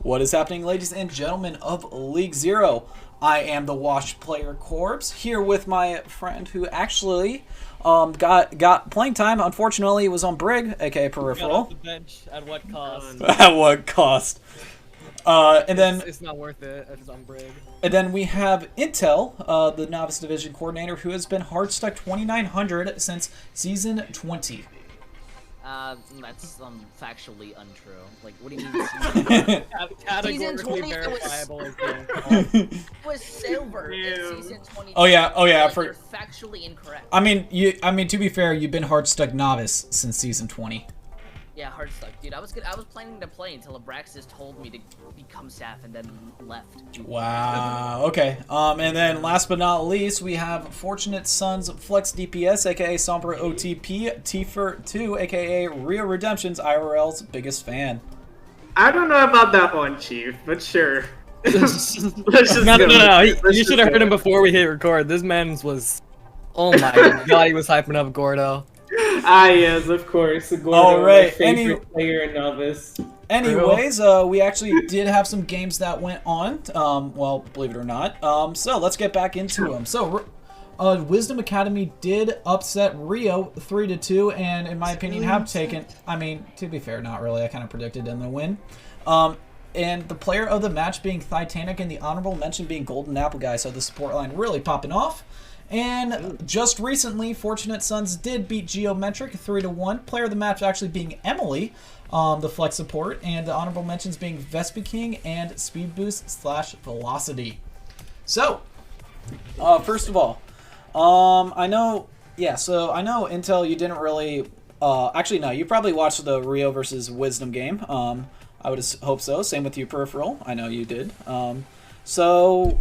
What is happening, ladies and gentlemen of League Zero? I am the Wash Player Corpse, here with my friend who actually got playing time. Unfortunately, it was on Brig, aka Got off Peripheral. the bench at what cost? At what cost? And then It's not worth it if it's on Brig. we have Intel, the Novice Division coordinator, who has been hard stuck 2900 since season 20. That's factually untrue. Like, what do you mean? Categorically 20 verifiable as being It was silver in season 20. Oh yeah, Like, for you're factually incorrect. I mean, to be fair, you've been hard stuck novice since season 20. Yeah, hard stuck, dude. I was planning to play until Abraxas told me to become staff and then left. Wow. Okay. And then last but not least, we have Fortunate Sons Flex DPS, aka Sombra OTP, Tifer2, aka Rio Redemption's IRL's biggest fan. I don't know about that one, Chief, but sure. Let's just No, go. You should have heard him before we hit record. This man's was... Oh my god, he was hyping up Gordo. Ah, yes, of course. Gordo, All right, my favorite player in Novice. Anyways, we actually did have some games that went on. Well, believe it or not. So let's get back into them. So, Wisdom Academy did upset Rio 3-2, and in my opinion, have taken. I mean, to be fair, not really. I kind of predicted them to win. And the player of the match being Titanic, and the honorable mention being Golden Apple Guy. So the support line really popping off. And just recently, Fortunate Sons did beat Geometric 3-1. Player of the match actually being Emily, the flex support, and the honorable mentions being Vespi King and Speed Boost / Velocity. So, first of all, I know Intel, you didn't really, actually no, you probably watched the Rio versus Wisdom game. I would hope so. Same with you, Peripheral. I know you did. So,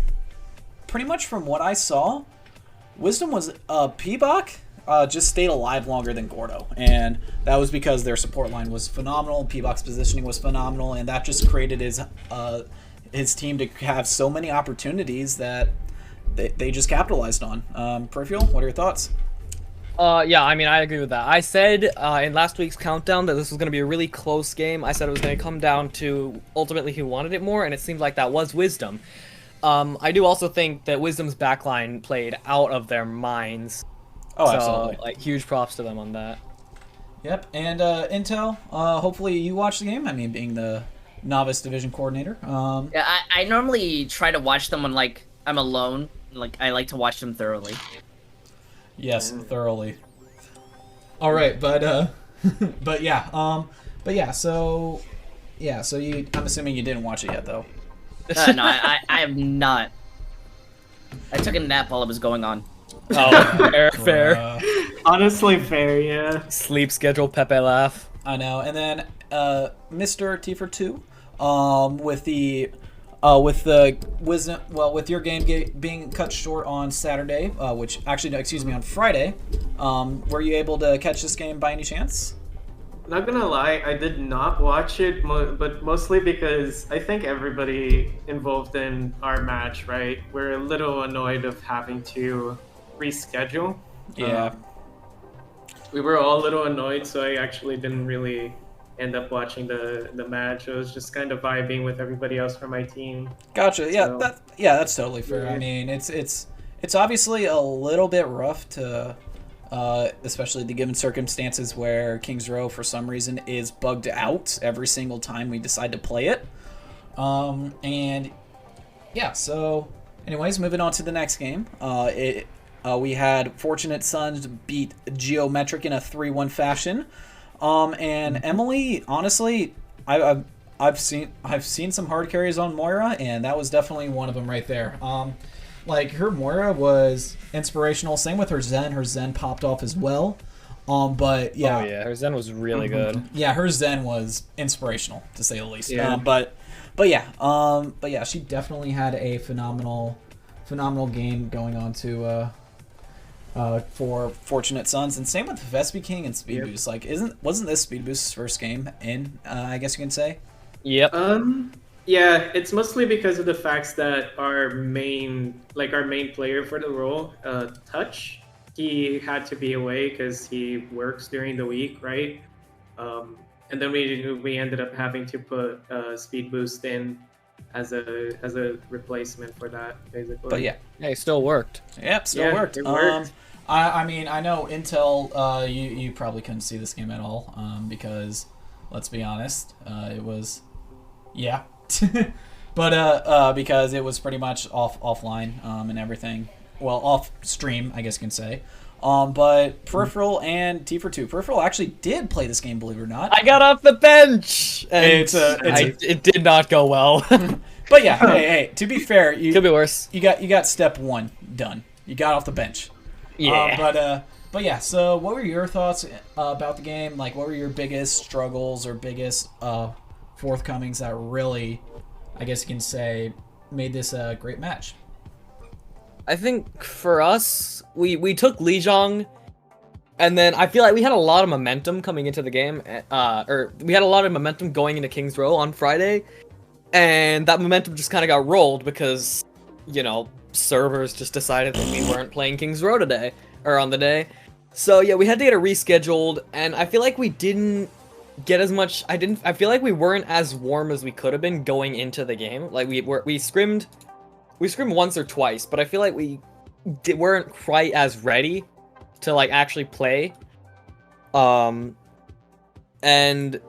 pretty much from what I saw, Wisdom was P-Bach just stayed alive longer than Gordo, and that was because their support line was phenomenal. P-Bach's positioning was phenomenal, and that just created his team to have so many opportunities that they just capitalized on. Peripheral, what are your thoughts? Yeah, I mean, I agree with that. I said in last week's countdown that this was going to be a really close game. I said it was going to come down to ultimately who wanted it more, and it seemed like that was Wisdom. I do also think that Wisdom's backline played out of their minds. Oh, so, absolutely. like, huge props to them on that. Yep, and Intel, hopefully you watch the game. I mean, being the Novice Division coordinator. Yeah, I normally try to watch them when, like, I'm alone. Like, I like to watch them thoroughly. Yes, thoroughly. All right, but so I'm assuming you didn't watch it yet, though. No, I have not. I took a nap while it was going on. Oh, fair. Honestly, fair, yeah. Sleep schedule, Pepe laugh. I know. And then Mr. Tifer2, with your game being cut short on Saturday, which actually, no, excuse me, on Friday, were you able to catch this game by any chance? Not gonna lie, I did not watch it, but mostly because I think everybody involved in our match, right, we're a little annoyed of having to reschedule. Yeah. We were all a little annoyed, so I actually didn't really end up watching the match. I was just kind of vibing with everybody else from my team. Gotcha. Yeah, So, that's totally fair. Yeah. I mean, it's obviously a little bit rough to. Especially the given circumstances where Kings Row, for some reason, is bugged out every single time we decide to play it. And yeah, so anyways, moving on to the next game. We had Fortunate Sons beat Geometric in a 3-1 fashion. And Emily, honestly, I've seen some hard carries on Moira, and that was definitely one of them right there. Like, her Moira was inspirational. Same with her Zen. Her Zen popped off as well. But yeah. Oh, yeah, her Zen was really good. Yeah, her Zen was inspirational, to say the least. Yeah. But yeah, she definitely had a phenomenal game going on to for Fortunate Sons, and same with Vespi King and Speed Boost. Like, wasn't this Speed Boost's first game in? I guess you can say. Yep. Yeah, it's mostly because of the facts that our main player for the role, Touch, he had to be away because he works during the week, right? and then we ended up having to put speed boost in as a replacement for that, basically. But yeah, Hey, it still worked. yep, still worked. It worked. I mean, I know Intel, you probably couldn't see this game at all, because, let's be honest, it was, yeah. But, because it was pretty much offline, and everything. Well, off stream, I guess you can say. But Peripheral and T4 2. Peripheral actually did play this game, believe it or not. I got off the bench, and it did not go well. But yeah, hey, to be fair, Could be worse. You got step 1 done. You got off the bench. Yeah. But yeah. So, what were your thoughts about the game? Like, what were your biggest struggles or biggest forthcomings that really, I guess you can say, made this a great match? I think for us, we took Lijiang, and then I feel like we had a lot of momentum coming into the game, or we had a lot of momentum going into King's Row on Friday, and that momentum just kind of got rolled because, you know, servers just decided that we weren't playing King's Row today, or on the day. So yeah, we had to get it rescheduled, and I feel like we didn't get as much, I feel like we weren't as warm as we could have been going into the game. Like, we scrimmed once or twice, but I feel like we weren't quite as ready to, like, actually play. And in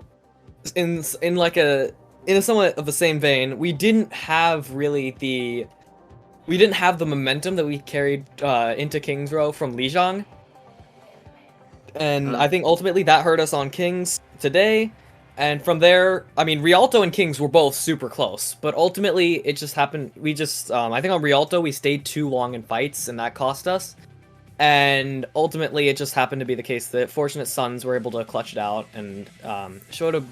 a somewhat of the same vein, we didn't have the momentum that we carried into King's Row from Lijiang. And I think ultimately that hurt us on Kings today. And from there, I mean, Rialto and Kings were both super close, but ultimately it just happened. We just, I think on Rialto we stayed too long in fights, and that cost us. And ultimately, it just happened to be the case that Fortunate Sons were able to clutch it out and showed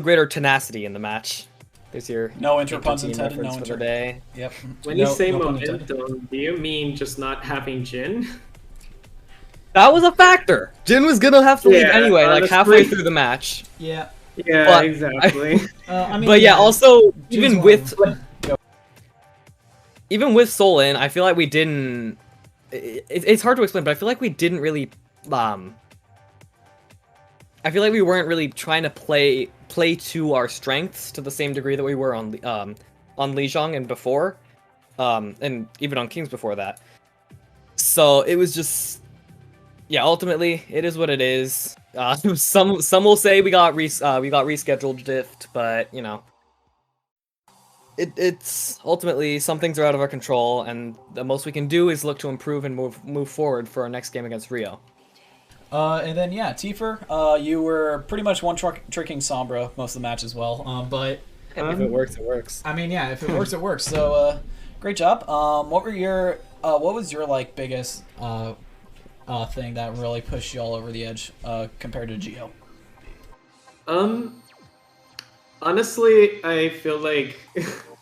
greater tenacity in the match. There's your no puns intended. No for the day. Yep. When you say momentum, do you mean just not having Jin? That was a factor. Jin was gonna have to leave anyway, honestly, like halfway through the match. Yeah. Yeah, but exactly. I mean, but yeah, also Jin's even with Solin, I feel like we didn't. It's hard to explain, but I feel like we didn't really. I feel like we weren't really trying to play to our strengths to the same degree that we were on Lijiang and before, and even on Kings before that. So it was just. Yeah, ultimately, it is what it is. Some will say we got rescheduled Dift, but you know, it's ultimately some things are out of our control, and the most we can do is look to improve and move forward for our next game against Rio. And then yeah, Tifer, you were pretty much tricking Sombra most of the match as well. But if it works, it works. I mean, yeah, if it works, it works. So great job. What was your like biggest thing that really pushed you all over the edge compared to Geo? Honestly, I feel like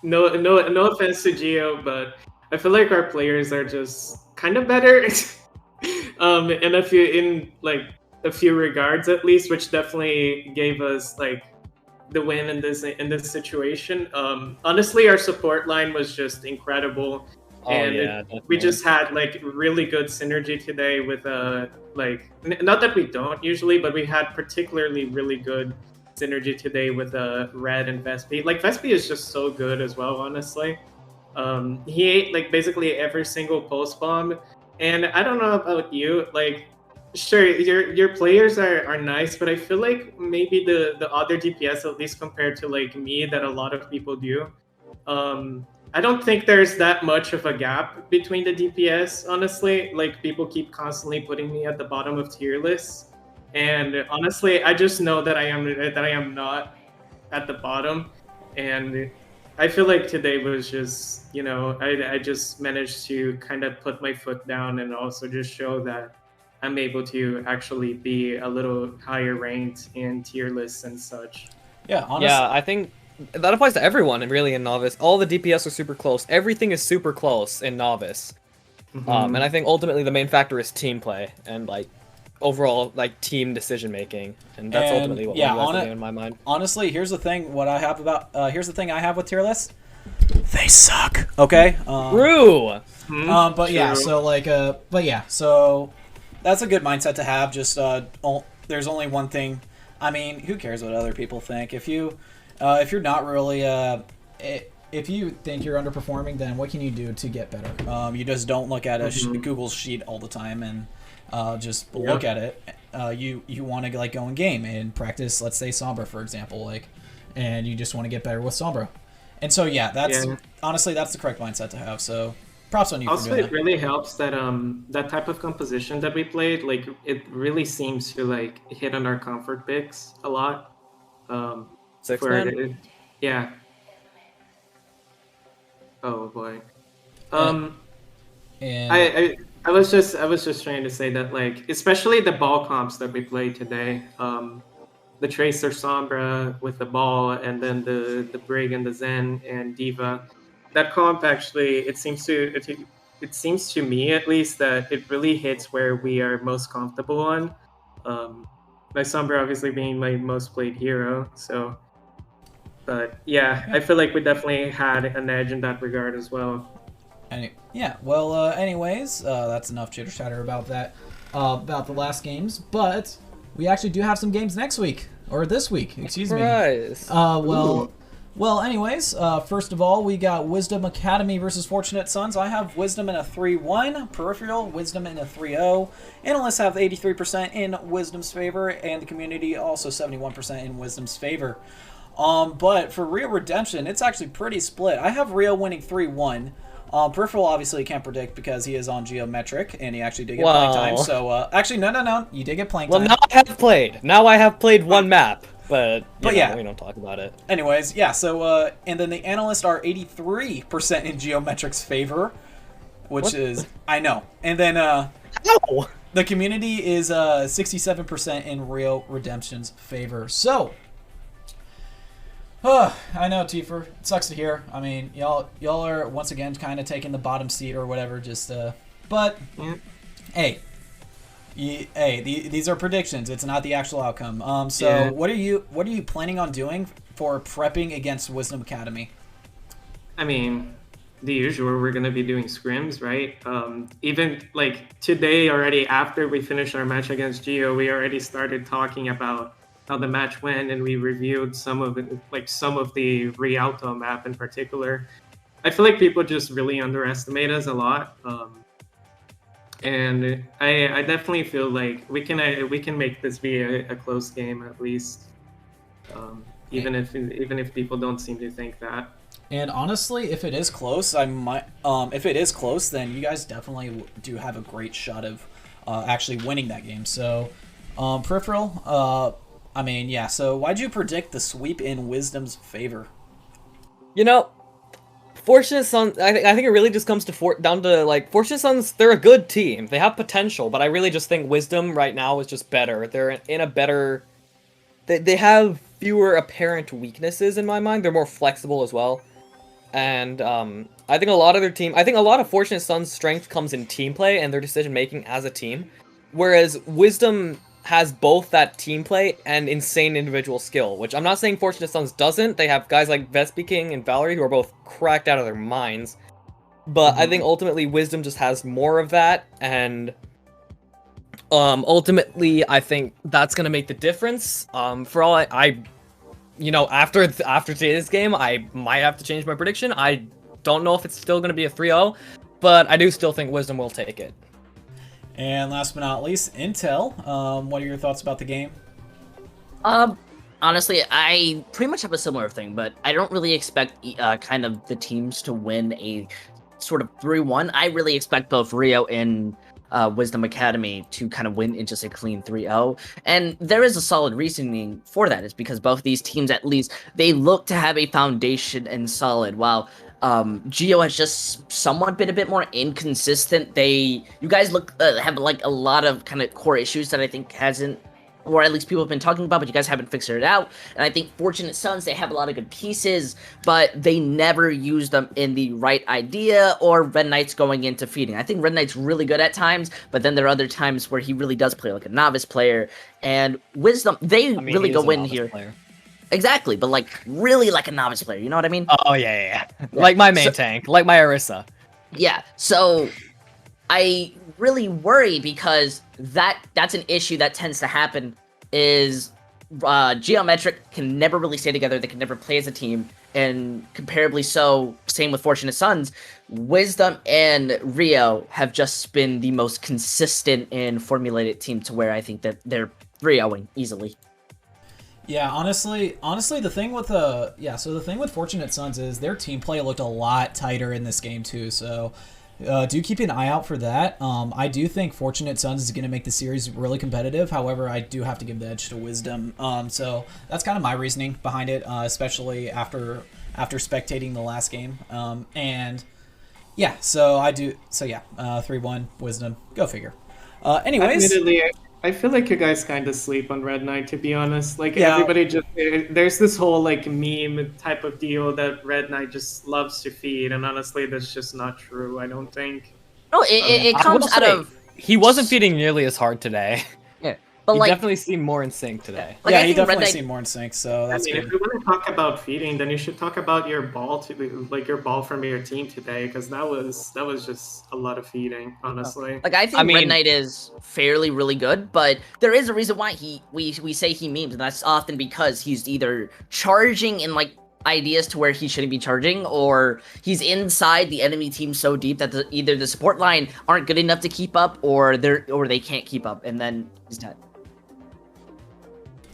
no offense to Geo, but I feel like our players are just kind of better. In a few regards at least, which definitely gave us like the win in this situation. Honestly, our support line was just incredible. And we just had like really good synergy today with like not that we don't usually, but we had particularly really good synergy today with Red and Vespi. Like Vespi is just so good as well, honestly. He ate like basically every single pulse bomb, and I don't know about you, like sure your players are nice, but I feel like maybe the other DPS, at least compared to like me, that a lot of people do. I don't think there's that much of a gap between the DPS, honestly. Like, people keep constantly putting me at the bottom of tier lists. And honestly, I just know that I am not at the bottom. And I feel like today was just, you know, I just managed to kind of put my foot down and also just show that I'm able to actually be a little higher ranked in tier lists and such. Yeah, honestly. Yeah, I think that applies to everyone, really, in Novice. All the DPS are super close. Everything is super close in Novice. And I think ultimately the main factor is team play and, like, overall, like, team decision-making. And that's ultimately what wins in my mind. Honestly, here's the thing, here's the thing I have with tier lists. They suck, okay? True! But yeah, so, like, so that's a good mindset to have, just, there's only one thing. I mean, who cares what other people think? If you're not really if you think you're underperforming, then what can you do to get better? You just don't look at Google's sheet all the time and just look at it. You want to like go in game and practice. Let's say Sombra, for example, and you just want to get better with Sombra. And so honestly that's the correct mindset to have. So props on you. Also, for doing it really helps that that type of composition that we played, like it really seems to like hit on our comfort picks a lot. Six man? Yeah. Oh boy. And I was just trying to say that, like, especially the ball comps that we played today, the Tracer Sombra with the ball, and then the Brig and the Zen and Diva. That comp actually, it seems to me at least that it really hits where we are most comfortable on. My Sombra obviously being my most played hero, so. But yeah, I feel like we definitely had an edge in that regard as well. Anyways, that's enough chitter chatter about that, about the last games. But we actually do have some games next week, or this week, excuse me. Anyways, first of all, we got Wisdom Academy versus Fortunate Sons. I have Wisdom in a 3-1, Peripheral, Wisdom in a 3-0. Analysts have 83% in Wisdom's favor, and the community also 71% in Wisdom's favor. But for Rio Redemption, it's actually pretty split. I have Rio winning 3-1. Peripheral obviously can't predict because he is on Geometric, and he actually did get playing time. So, actually, no, you did get playing time. Well, now I have played one map, but yeah, we don't talk about it. Anyways, yeah, so, and then the analysts are 83% in Geometric's favor, which is, I know. And then, the community is 67% in Rio Redemption's favor. So, I know, Tifa. It sucks to hear. I mean, y'all are once again kind of taking the bottom seat or whatever. But hey, these are predictions. It's not the actual outcome. What are you planning on doing for prepping against Wisdom Academy? I mean, the usual. We're gonna be doing scrims, right? Even like today already, after we finished our match against Geo, we already started talking about how the match went, and we reviewed some of the Rialto map in particular. I feel like people just really underestimate us a lot, and I definitely feel like we can make this be a close game at least, even if people don't seem to think that. And honestly, if it is close, then you guys definitely do have a great shot of actually winning that game. So, Peripheral. I mean, yeah, so why'd you predict the sweep in Wisdom's favor? You know, Fortunate Sons, I think it really just comes down to, like, Fortunate Sons, they're a good team. They have potential, but I really just think Wisdom right now is just better. They're in a better... They have fewer apparent weaknesses in my mind. They're more flexible as well. And I think a lot of Fortunate Sons' strength comes in team play and their decision-making as a team. Whereas Wisdom has both that team play and insane individual skill, which I'm not saying Fortunate Sons doesn't. They have guys like Vespi King and Valerie who are both cracked out of their minds. But I think ultimately Wisdom just has more of that, and ultimately I think that's going to make the difference. For all after today's game, I might have to change my prediction. I don't know if it's still going to be a 3-0, but I do still think Wisdom will take it. And last but not least, Intel. What are your thoughts about the game? Honestly, I pretty much have a similar thing, but I don't really expect kind of the teams to win a sort of 3-1. I really expect both Rio and Wisdom Academy to kind of win in just a clean 3-0. And there is a solid reasoning for that. It's because both these teams, at least, they look to have a foundation and solid, while Geo has just somewhat been a bit more inconsistent. You guys have like a lot of kind of core issues that I think hasn't, or at least people have been talking about, but you guys haven't fixed it out. And I think Fortunate Sons, they have a lot of good pieces, but they never use them in the right idea, or Red Knight's going into feeding. I think Red Knight's really good at times, but then there are other times where he really does play like a novice player. And Wisdom, really go in here. Player. Exactly, but like really like a novice player, you know what I mean? Oh yeah. Like my main tank, like my Orisa. Yeah, so I really worry because that's an issue that tends to happen is Geometric can never really stay together. They can never play as a team. And comparably so, same with Fortunate Sons, Wisdom and Rio have just been the most consistent and formulated team to where I think that they're 3-0ing easily. Yeah, honestly, the thing with the thing with Fortunate Sons is their team play looked a lot tighter in this game too. So do keep an eye out for that. I do think Fortunate Sons is going to make the series really competitive. However, I do have to give the edge to Wisdom. So that's kind of my reasoning behind it, especially after spectating the last game. And yeah, so I do. So yeah, 3-1 Wisdom. Go figure. Anyways. Admittedly, I feel like you guys kind of sleep on Red Knight, to be honest. Like, Yeah. everybody just... There's this whole, like, meme type of deal that Red Knight just loves to feed, and honestly, that's just not true, I don't think. No, it comes out of... He wasn't feeding nearly as hard today. Yeah, but He like... definitely seemed more in sync today. Like, yeah, I he think Red definitely Knight- seemed more in sync, so that's I mean, good. if we want to talk about feeding, then you should talk about your ball your ball from your team today, because that was just a lot of feeding, honestly. Like, I think I mean- Red Knight is fairly really good, but there is a reason why we say he memes, and that's often because he's either charging in like ideas to where he shouldn't be charging, or he's inside the enemy team so deep that either the support line aren't good enough to keep up, or they can't keep up, and then he's dead.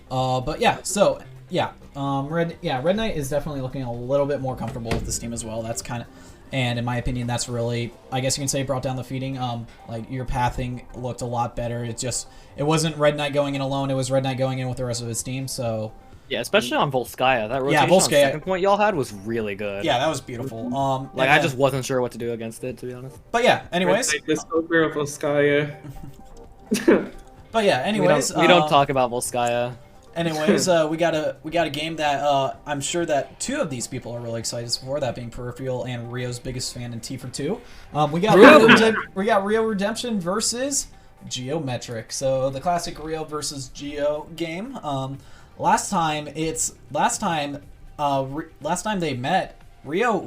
But yeah, so yeah, Red Knight is definitely looking a little bit more comfortable with this team as well. That's kind of, and in my opinion, that's really, I guess you can say, brought down the feeding. Like your pathing looked a lot better. It wasn't Red Knight going in alone. It was Red Knight going in with the rest of his team. So Yeah, especially on Volskaya. That rotation on Volskaya. second point y'all had was really good. yeah, that was beautiful. Like, and I then- just wasn't sure what to do against it, to be honest. But yeah, anyways. Red Knight is so beautiful, Skya. But yeah, anyways. We don't talk about Volskaya. Anyways, we got a game that I'm sure that two of these people are really excited for. That being Peripheral and Rio's biggest fan in T for 2. We got Rio Redemption versus Geometric. So the classic Rio versus Geo game. Last time they met, Rio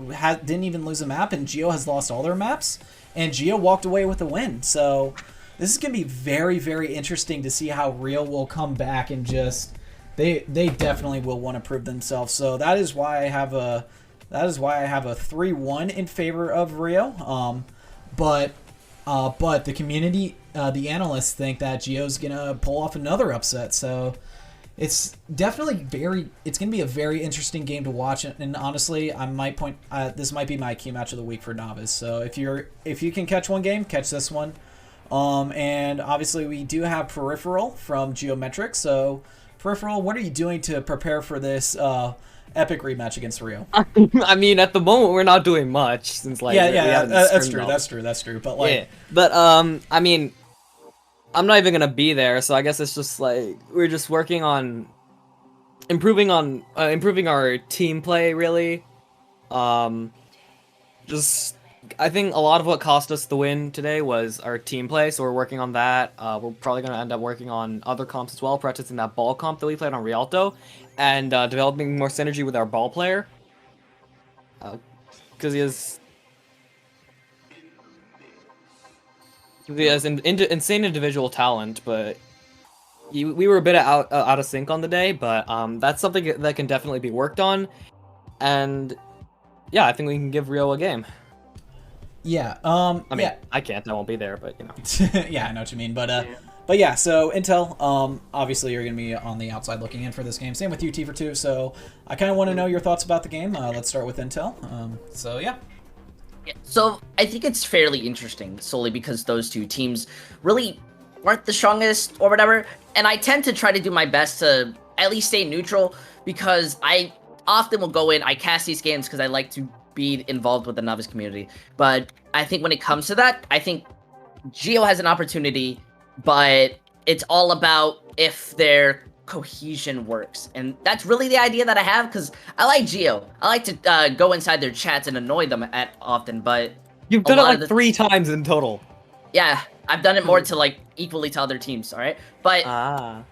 didn't even lose a map, and Geo has lost all their maps, and Geo walked away with the win. So this is gonna be very, very interesting to see how Rio will come back and just they definitely will want to prove themselves. So that is why I have a 3-1 in favor of Rio. But the community, the analysts think that Geo's gonna pull off another upset. So it's definitely it's gonna be a very interesting game to watch. And honestly, I might this might be my key match of the week for Novice. So if you can catch one game, catch this one. And obviously we do have Peripheral from Geometric. So Peripheral, what are you doing to prepare for this epic rematch against Rio? I mean, at the moment, we're not doing much since, like, that's true. But like, yeah. But I mean, I'm not even gonna be there, so I guess it's just like we're just working on improving our team play, really. I think a lot of what cost us the win today was our team play, so we're working on that. We're probably going to end up working on other comps as well, practicing that ball comp that we played on Rialto, and developing more synergy with our ball player. Because he has insane individual talent, but we were a bit out of sync on the day, but that's something that can definitely be worked on, and yeah, I think we can give Rio a game. Yeah. I mean, I can't. I won't be there, but you know. Yeah, I know what you mean. But yeah. So Intel, obviously you're gonna be on the outside looking in for this game. Same with you, T for 2. So I kind of want to know your thoughts about the game. Let's start with Intel. So yeah. So I think it's fairly interesting, solely because those two teams really weren't the strongest or whatever. And I tend to try to do my best to at least stay neutral, because I often will go in. I cast these games because I like to be involved with the Novice community. But I think when it comes to that, I think Geo has an opportunity, but it's all about if their cohesion works. And that's really the idea that I have, because I like Geo. I like to go inside their chats and annoy them often, but you've done it like 3 times in total. Yeah, I've done it more to like equally to other teams, alright? But I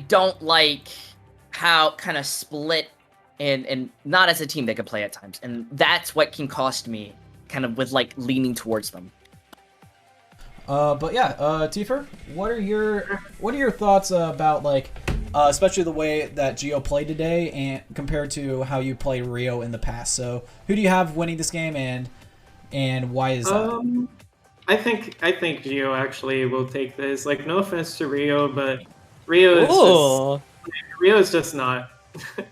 don't like how kind of split and not as a team they could play at times. And that's what can cost me kind of with like leaning towards them. But yeah, Tifa, what are your thoughts about like, especially the way that Gio played today, and compared to how you played Rio in the past? So, who do you have winning this game, and why is that? I think Gio actually will take this. Like, no offense to Rio, but Rio is just not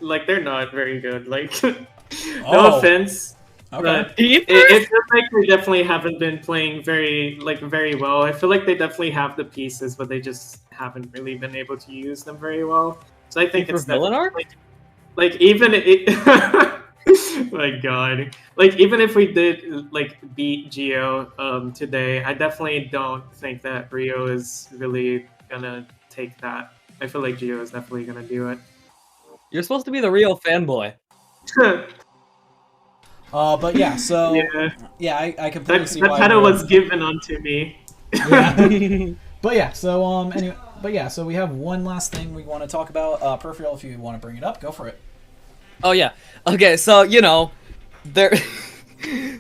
like they're not very good. Like, no offense. Okay. But it feels like they definitely haven't been playing very well. I feel like they definitely have the pieces, but they just haven't really been able to use them very well. So I think it's definitely like even it. My God, like even if we did like beat Geo today, I definitely don't think that Rio is really gonna take that. I feel like Geo is definitely gonna do it. You're supposed to be the real fanboy. But yeah, so I completely see why that title was given onto me. Yeah. But yeah, so anyway, so we have one last thing we want to talk about. Peripheral, if you want to bring it up, go for it. Oh yeah. Okay, so there.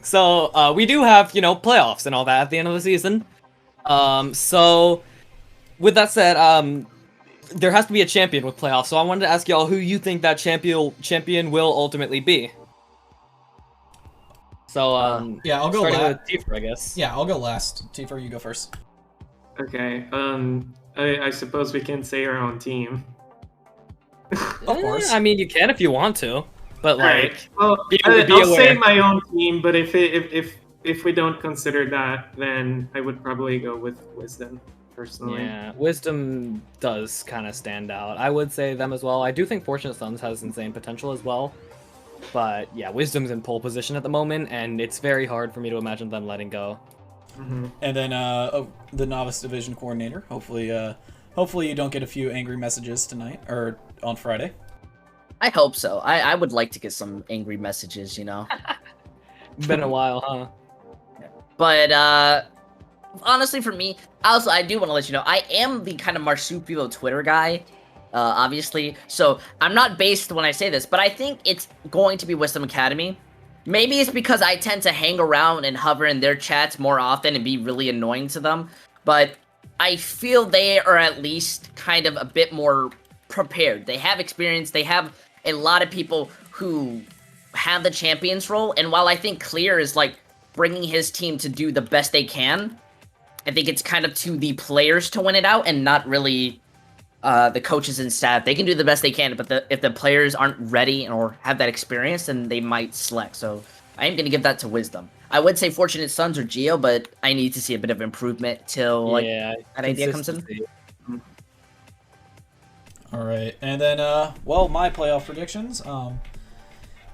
So we do have playoffs and all that at the end of the season. So with that said, there has to be a champion with playoffs. So I wanted to ask y'all who you think that champion will ultimately be. So yeah, I'll go starting last. with Tifa, I guess. Yeah, I'll go last. Tifa, you go first. Okay. I suppose we can say our own team. Of course. I mean, you can if you want to, but like, right. Well, I'll say my own team, but if we don't consider that, then I would probably go with Wisdom personally. Yeah, Wisdom does kind of stand out. I would say them as well. I do think Fortunate Sons has insane potential as well, but yeah, Wisdom's in pole position at the moment, and it's very hard for me to imagine them letting go. Mm-hmm. And then the Novice Division coordinator. Hopefully you don't get a few angry messages tonight or on Friday. I hope so. I would like to get some angry messages, Been a while, huh? But honestly, for me, also I do want to let you know I am the kind of Marsupio Twitter guy, obviously. So I'm not based when I say this, but I think it's going to be Wisdom Academy. Maybe it's because I tend to hang around and hover in their chats more often and be really annoying to them, but I feel they are at least kind of a bit more prepared. They have experience. They have a lot of people who have the champions role, and while I think Clear is like bringing his team to do the best they can, I think it's kind of to the players to win it out and not really the coaches and staff. They can do the best they can, but if the players aren't ready or have that experience, then they might slack. So I am going to give that to Wisdom. I would say Fortunate Sons or Geo, but I need to see a bit of improvement till that idea comes in. All right, and then my playoff predictions.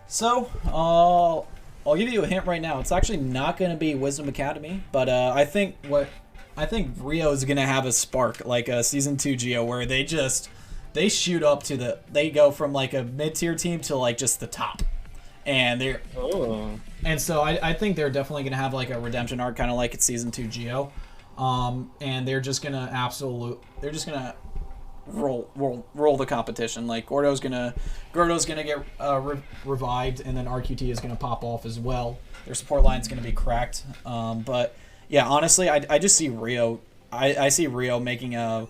So I'll give you a hint right now. It's actually not going to be Wisdom Academy, but I think Rio is going to have a spark like a season 2 Geo where they shoot up to they go from like a mid-tier team to like just the top. And and so I think they're definitely going to have like a redemption arc kind of like it's season 2 Geo. And they're just going to roll the competition. Like Gordo's gonna get revived, and then RQT is gonna pop off as well. Their support line's gonna be cracked. But yeah, honestly, I just see Rio. I see Rio making a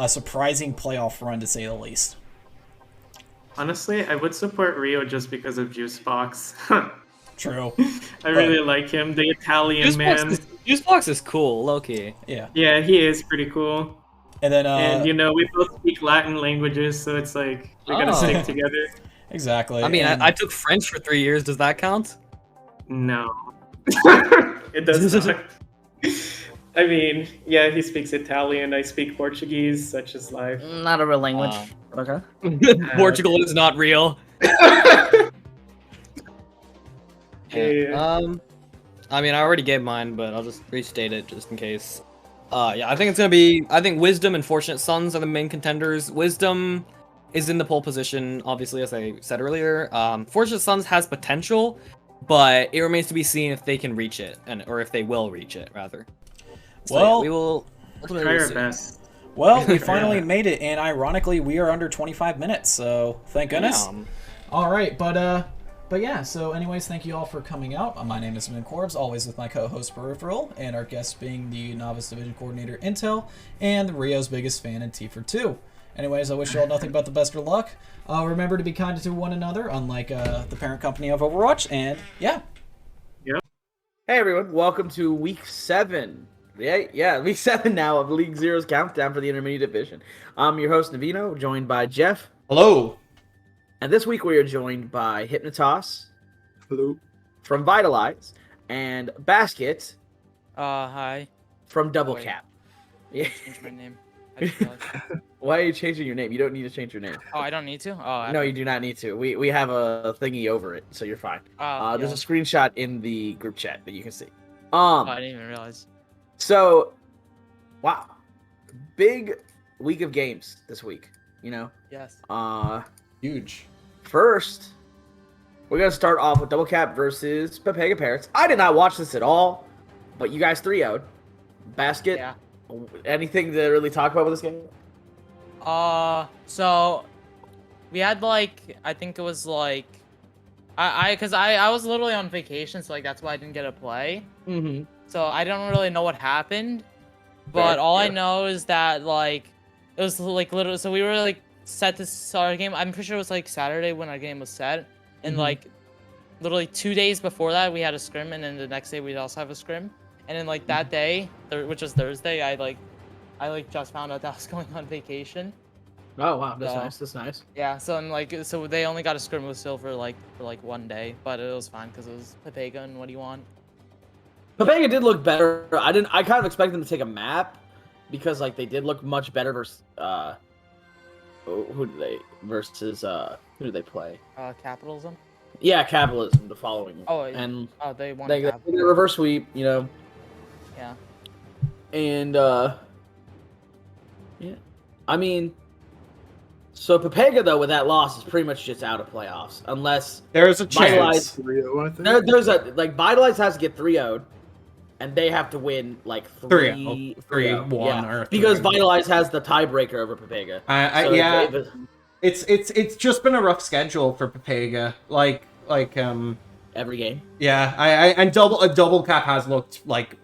surprising playoff run, to say the least. Honestly, I would support Rio just because of Juicebox. True. I really like him, the Italian man. Juicebox is cool, low-key. Yeah. Yeah, he is pretty cool. And then, we both speak Latin languages, so it's like we're gonna stick together. Exactly. I mean, I took French for 3 years. Does that count? No, it does not. I mean, yeah, he speaks Italian. I speak Portuguese. Such is life. Not a real language. Okay. Portugal is not real. Yeah. I mean, I already gave mine, but I'll just restate it just in case. I think it's gonna be. I think Wisdom and Fortunate Sons are the main contenders. Wisdom is in the pole position, obviously, as I said earlier. Fortunate Sons has potential, but it remains to be seen if they can reach it, or if they will reach it, rather. So, well, we will try our best. Well, we finally made it, and ironically, we are under 25 minutes. So thank goodness. Damn. All right, but But yeah, so anyways, thank you all for coming out. My name is Min Corbs, always with my co-host Peripheral, and our guest being the Novice Division Coordinator Intel, and Rio's biggest fan in T for 2. Anyways, I wish you all nothing but the best of luck. Remember to be kind to one another, unlike the parent company of Overwatch, and yeah. Hey everyone, welcome to week 7. Yeah, week 7 now of League Zero's countdown for the Intermediate Division. I'm your host Navino, joined by Jeff. Hello. And this week we are joined by Hypnotos. Hello. From Vitalize, and Basket. Hi. From Double Wait. Cap. Yeah. Change my name. I just realized. Why are you changing your name? You don't need to change your name. Oh, I don't need to? Oh, No, you do not need to. We have a thingy over it, so you're fine. There's yeah. a screenshot in the group chat that you can see. Oh, I didn't even realize. So, wow, big week of games this week. You know. Yes. Huge. First, we're gonna start off with Double Cap versus Pepega Parrots. I did not watch this at all, but you guys 3-0'd. Basket. Yeah. Anything to really talk about with this game? So we had like, I think it was like, cause I was literally on vacation, so like that's why I didn't get to play. Mm-hmm. So I don't really know what happened, but all I know is that like, it was like literally, so we were like set to start a game. I'm pretty sure it was like Saturday when our game was set, and like literally 2 days before that we had a scrim, and then the next day we'd also have a scrim, and then like that day, which was Thursday, I just found out that I was going on vacation. Oh wow, that's So- nice. That's nice. Yeah, so and like so they only got a scrim with Silver for 1 day, but it was fine because it was Pepega, and what do you want? Pepega did look better. I kind of expected them to take a map because like they did look much better versus who did they play? Capitalism. Yeah, Capitalism. The following. Oh, and they won. they did Cap. a reverse sweep. You know. Yeah. And yeah, I mean, so Pepega though with that loss is pretty much just out of playoffs unless There's a Vitalize. chance. Rio, I think. There's a like Vitalize has to get 3-0'd, and they have to win like 3-1 or because 3-0. Vitalize has the tiebreaker over Pepega. So Yeah, if it's just been a rough schedule for Pepega. every game. Yeah, and double cap has looked like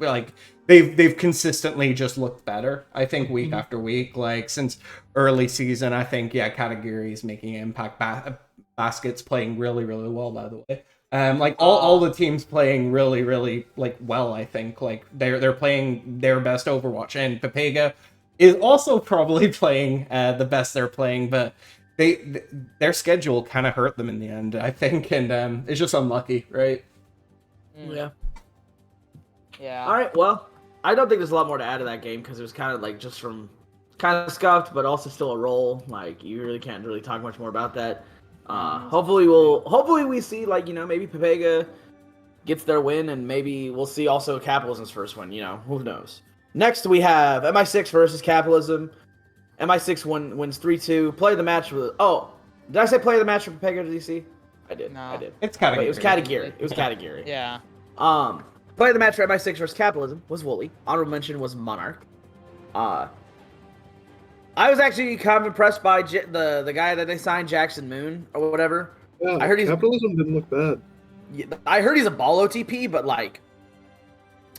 they've consistently just looked better. I think week after week, like since early season. I think Katagiri is making impact. Basket's playing really well, by the way. All the teams playing really well. I think like they're playing their best Overwatch, and Pepega is also probably playing the best they're playing, but their schedule kind of hurt them in the end, I think, and it's just unlucky, right? Yeah. Yeah. All right. Well, I don't think there's a lot more to add to that game because it was kind of like just from kind of scuffed, but also still a roll. Like you really can't really talk much more about that. Hopefully we see like maybe Pepega gets their win, and maybe we'll see also Capitalism's first win. Who knows? Next we have MI6 versus Capitalism. MI6 wins 3-2. Play the match with. Oh, did I say play the match for Pepega to DC? I did. No. I did. It's kind of It was Katagiri. It was Katagiri. Yeah. Play of the match for MI6 versus Capitalism was Wooly. Honorable mention was Monarch. I was actually kind of impressed by the guy that they signed, Jackson Moon or whatever. Yeah, I heard Capitalism didn't look bad. I heard he's a ball OTP, but like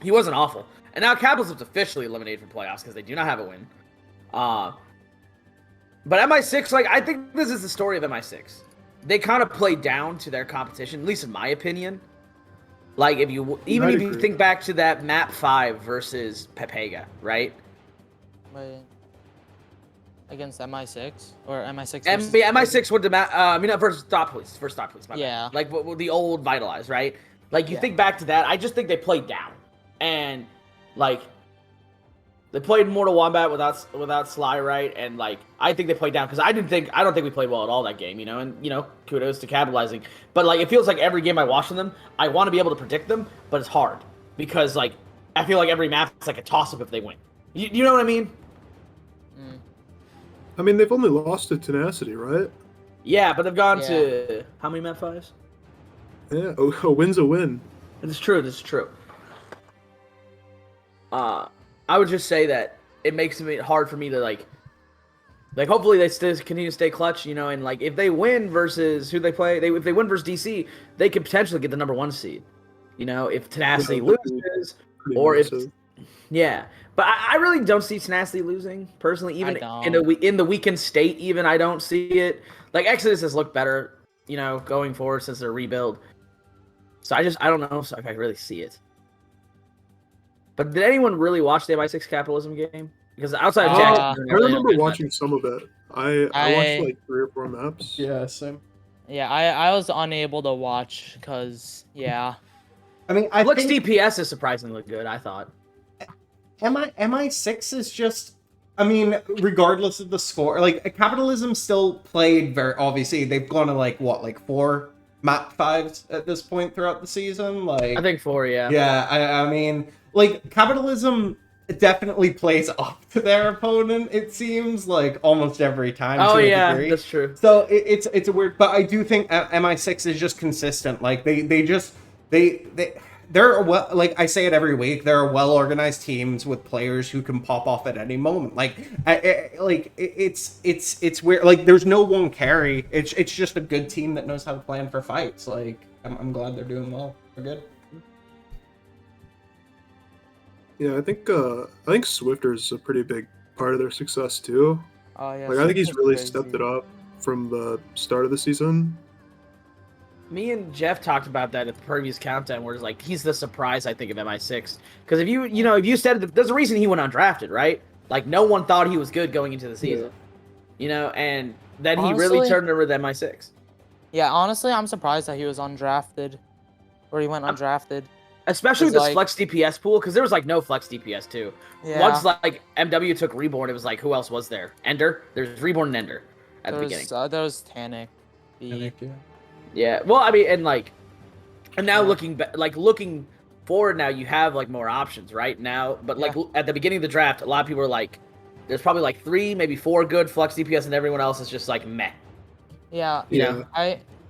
he wasn't awful. And now Capitalism's officially eliminated from playoffs because they do not have a win. But MI6, like I think this is the story of MI6. They kind of played down to their competition, at least in my opinion. Like if you think back to that map 5 versus Pepega, right? Wait. Against MI6 or MI6? And versus- MI6 went to not versus Thought Police. First Thought Police. My bad. Yeah. Like the old Vitalize, right? Like you think back to that, I just think they played down, and like they played Mortal Wombat without Sly, right? And like I think they played down because I don't think we played well at all that game, and kudos to capitalizing. But like it feels like every game I watch from them, I want to be able to predict them, but it's hard because like I feel like every map it's like a toss up if they win. You know what I mean? I mean, they've only lost to Tenacity, right? Yeah, but they've gone to how many map 5s? Yeah, a win's a win. This is true. I would just say that it makes it hard for me to like Like hopefully they still continue to stay clutch, you know, and like if they win versus who they play, if they win versus DC, they could potentially get the number 1 seed. You know, if Tenacity Yeah, that'd be loses, pretty or if massive. yeah, but I really don't see Tenacity losing personally. Even in don't. the weakened state, even I don't see it. Like Exodus has looked better, you know, going forward since their rebuild. So I don't know if I really see it. But did anyone really watch the MI6 capitalism game? Because outside of Jackson, Uh, I remember watching some of it. I watched I like 3 or 4 maps. Yeah, same. yeah, I was unable to watch because yeah. I mean, I Looks think DPS is surprisingly good. I thought. MI6 is just. I mean, regardless of the score, like Capitalism still played very. Obviously, they've gone to like 4 map 5s at this point throughout the season. Like I think 4, yeah. Yeah, I mean, like Capitalism definitely plays up to their opponent. It seems like almost every time. Oh to a yeah, degree. that's true. So it's a weird, but I do think MI6 is just consistent. Like they're well, like I say it every week. There are well organized teams with players who can pop off at any moment. It's weird. Like there's no one carry. It's just a good team that knows how to plan for fights. Like I'm glad they're doing well. They're good. Yeah, I think Swifter's a pretty big part of their success too. Oh yeah. Like I think he's Swift is really crazy. stepped it up from the start of the season. Me and Jeff talked about that at the previous countdown, where it's like he's the surprise I think of MI6. Because if you said there's a reason he went undrafted, right? Like no one thought he was good going into the season, you know, and then he really Honestly- turned over the MI6. Yeah, honestly, I'm surprised that he was undrafted, or he went undrafted. Especially with It's this flex DPS pool, because there was like no flex DPS too. Yeah. Once like MW took Reborn, it was like who else was there? Ender. There's Reborn and Ender at the beginning. There was Tanic. Yeah. Well, I mean, and now Yeah. looking forward, now you have like more options right now. But like at the beginning of the draft, a lot of people were like, "There's probably like 3, maybe 4 good flex DPS, and everyone else is just like meh." Yeah. You know?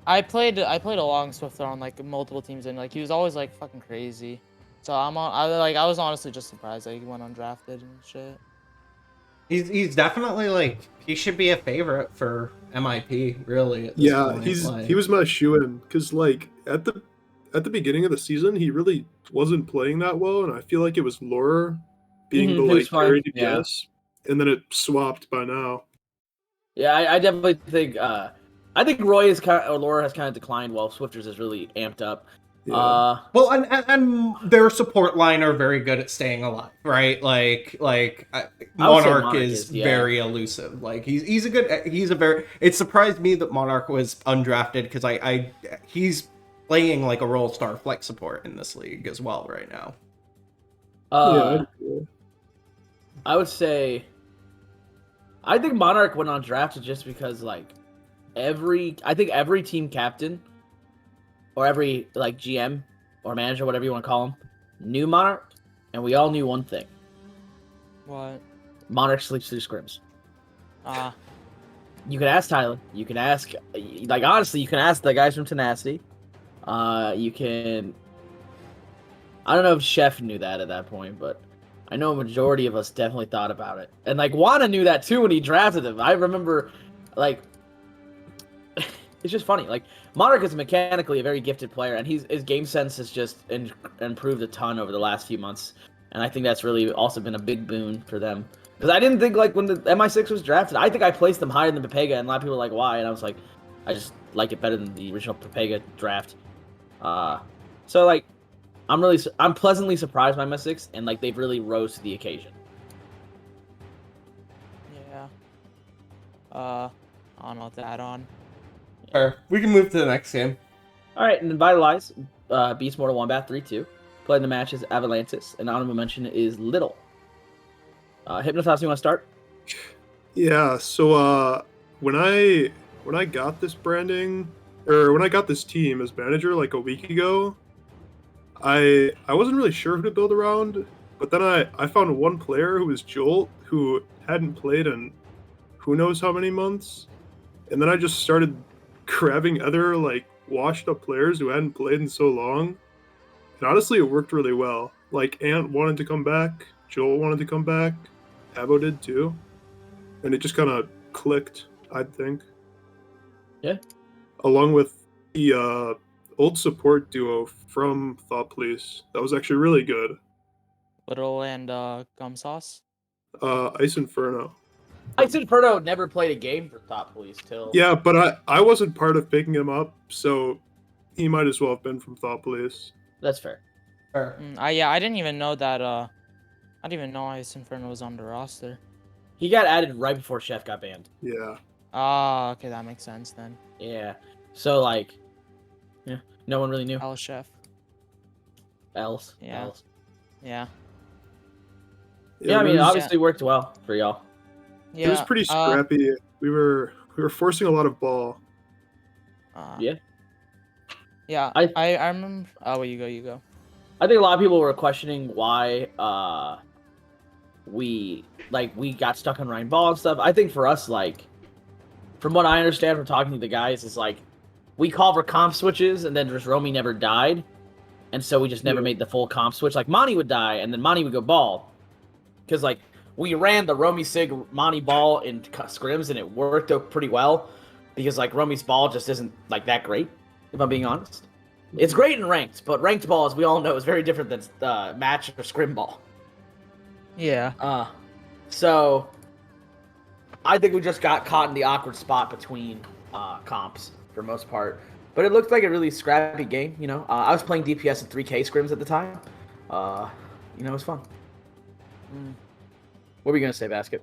I played along Swifter on like multiple teams, and like he was always like fucking crazy. So I was honestly just surprised that he went undrafted and shit. He's definitely like he should be a favorite for MIP really. At this point. He was my shoe-in because like at the beginning of the season he really wasn't playing that well, and I feel like it was Laura being the like carry DPS, and then it swapped by now. Yeah, I definitely think I think Roy is Laura has kind of declined while Swifters is really amped up. Yeah. Well, and their support line are very good at staying alive, right? Monarch is very elusive. Like he's a very. It surprised me that Monarch was undrafted because he's playing like a role star flex support in this league as well right now. I would say I think Monarch went undrafted just because like I think every team captain or every like GM or manager, whatever you want to call him, knew Monarch, and we all knew one thing. What? Monarch sleeps through scrims. You can ask Tyler. You can ask, like honestly, you can ask the guys from Tenacity. You can. I don't know if Chef knew that at that point, but I know a majority of us definitely thought about it, and like Wana knew that too when he drafted him. I remember, like. It's just funny. Like Monarch is mechanically a very gifted player, and his game sense has just improved a ton over the last few months. And I think that's really also been a big boon for them. Because I didn't think like when the MI6 was drafted, I think I placed them higher than Pepega, and a lot of people were like, "Why?" And I was like, "I just like it better than the original Pepega draft." So like, I'm pleasantly surprised by MI6, and like they've really rose to the occasion. Yeah. I don't know what to add on. Fair. We can move to the next game. All right, and then Vitalize beats Mortal Wombat 3-2. Playing the match is Avalantis, and honorable mention is Little. Hypnotoss, you want to start? Yeah. So when I got this branding, or when I got this team as manager like a week ago, I wasn't really sure who to build around. But then I found one player who was Jolt, who hadn't played in who knows how many months, and then I just started grabbing other like washed up players who hadn't played in so long, and honestly it worked really well. Like Ant wanted to come back, Joel wanted to come back, Avo did too, and it just kind of clicked, I think. Yeah. Along with the old support duo from Thought Police. That was actually really good. Little and Gum Sauce. Ice Inferno. Ice Inferno never played a game for Thought Police till. Yeah, but I wasn't part of picking him up, so he might as well have been from Thought Police. That's fair. I didn't even know that. I didn't even know Ice Inferno was on the roster. He got added right before Chef got banned. Yeah. Ah, okay, that makes sense then. Yeah. So like, yeah, no one really knew. El Chef. Else. Yeah. Else. Yeah. Yeah, I mean, it was, obviously worked well for y'all. Yeah. it was pretty scrappy. We were forcing a lot of ball. Yeah. Yeah. I remember. Oh, wait, you go. I think a lot of people were questioning why we got stuck on Ryan Ball and stuff. I think for us, like, from what I understand from talking to the guys, is like we call for comp switches and then just Romy never died. And so we just never made the full comp switch. Like Monty would die and then Monty would go Ball. Because like we ran the Romy Sig Monty Ball in scrims and it worked out pretty well. Because like Romy's Ball just isn't like that great, if I'm being honest. It's great in ranked, but ranked ball, as we all know, is very different than match or scrim ball. Yeah. So I think we just got caught in the awkward spot between comps for most part. But it looked like a really scrappy game, you know. I was playing DPS and 3K scrims at the time. You know, it was fun. What were you gonna say, Basket?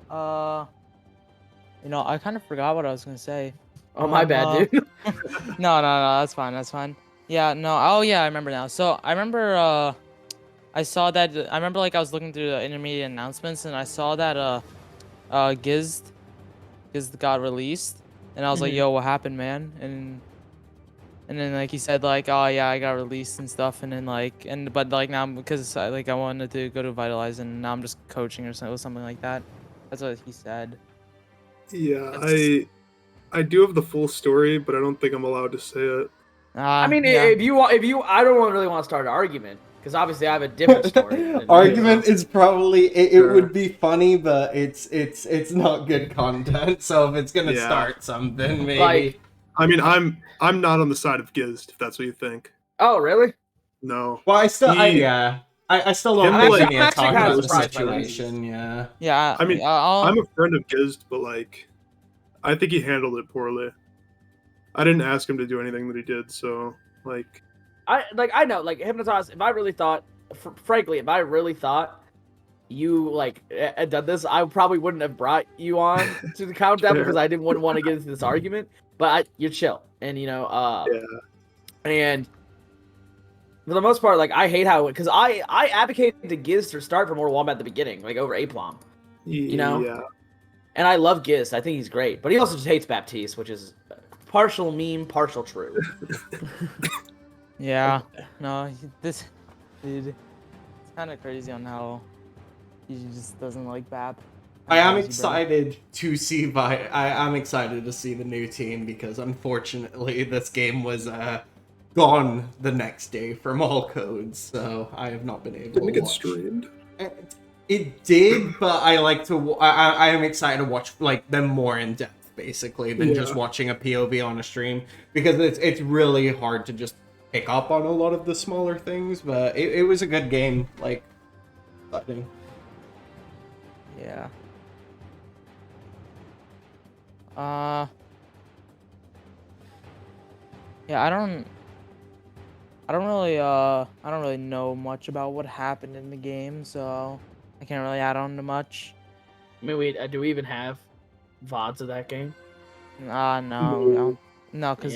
You know, I kind of forgot what I was gonna say. Oh, my bad, dude. No, that's fine. Yeah, no. Oh, yeah, I remember now. So I remember, I saw that. I remember, like, I was looking through the intermediate announcements, and I saw that, Giz got released, and I was like, "Yo, what happened, man?" And then like he said, like, "Oh yeah, I got released and stuff," and then like, but like now because I wanted to go to Vitalize, and now I'm just coaching or something like that. That's what he said. Yeah, I do have the full story, but I don't think I'm allowed to say it. I mean, yeah. if you, I don't really want to start an argument because obviously I have a different story. than Argument you. is probably it would be funny, but it's not good content. So if it's gonna start something, maybe. Like, I mean, I'm not on the side of Giz, if that's what you think. Oh, really? No. Well, I still don't Him, think like, we need to talk kinda about the surprised by that. situation. Yeah. Yeah. I mean, I'm a friend of Giz, but like, I think he handled it poorly. I didn't ask him to do anything that he did, so like. I know, like, Hypnotoz, if I really thought, frankly, if I really thought you, like, had done this, I probably wouldn't have brought you on to the countdown because I wouldn't want to get into this argument, but you're chill, and, you know, and for the most part, like, I hate how, because I advocated to Giz to start for Mortal Kombat at the beginning, like, over Aplom, you know? Yeah. And I love Giz, I think he's great, but he also just hates Baptiste, which is partial meme, partial true. Yeah. No, this dude, it's kind of crazy on how he just doesn't like Bap. I am excited to see I'm excited to see the new team because unfortunately this game was gone the next day from all codes, so I have not been able Didn't it to get watch. streamed? It did, but I like to. I am excited to watch like them more in depth, basically, than just watching a POV on a stream because it's really hard to just pick up on a lot of the smaller things. But it was a good game, like. Exciting. Yeah. Yeah, I don't really know much about what happened in the game, so I can't really add on to much. I mean, wait, do we even have VODs of that game? No, because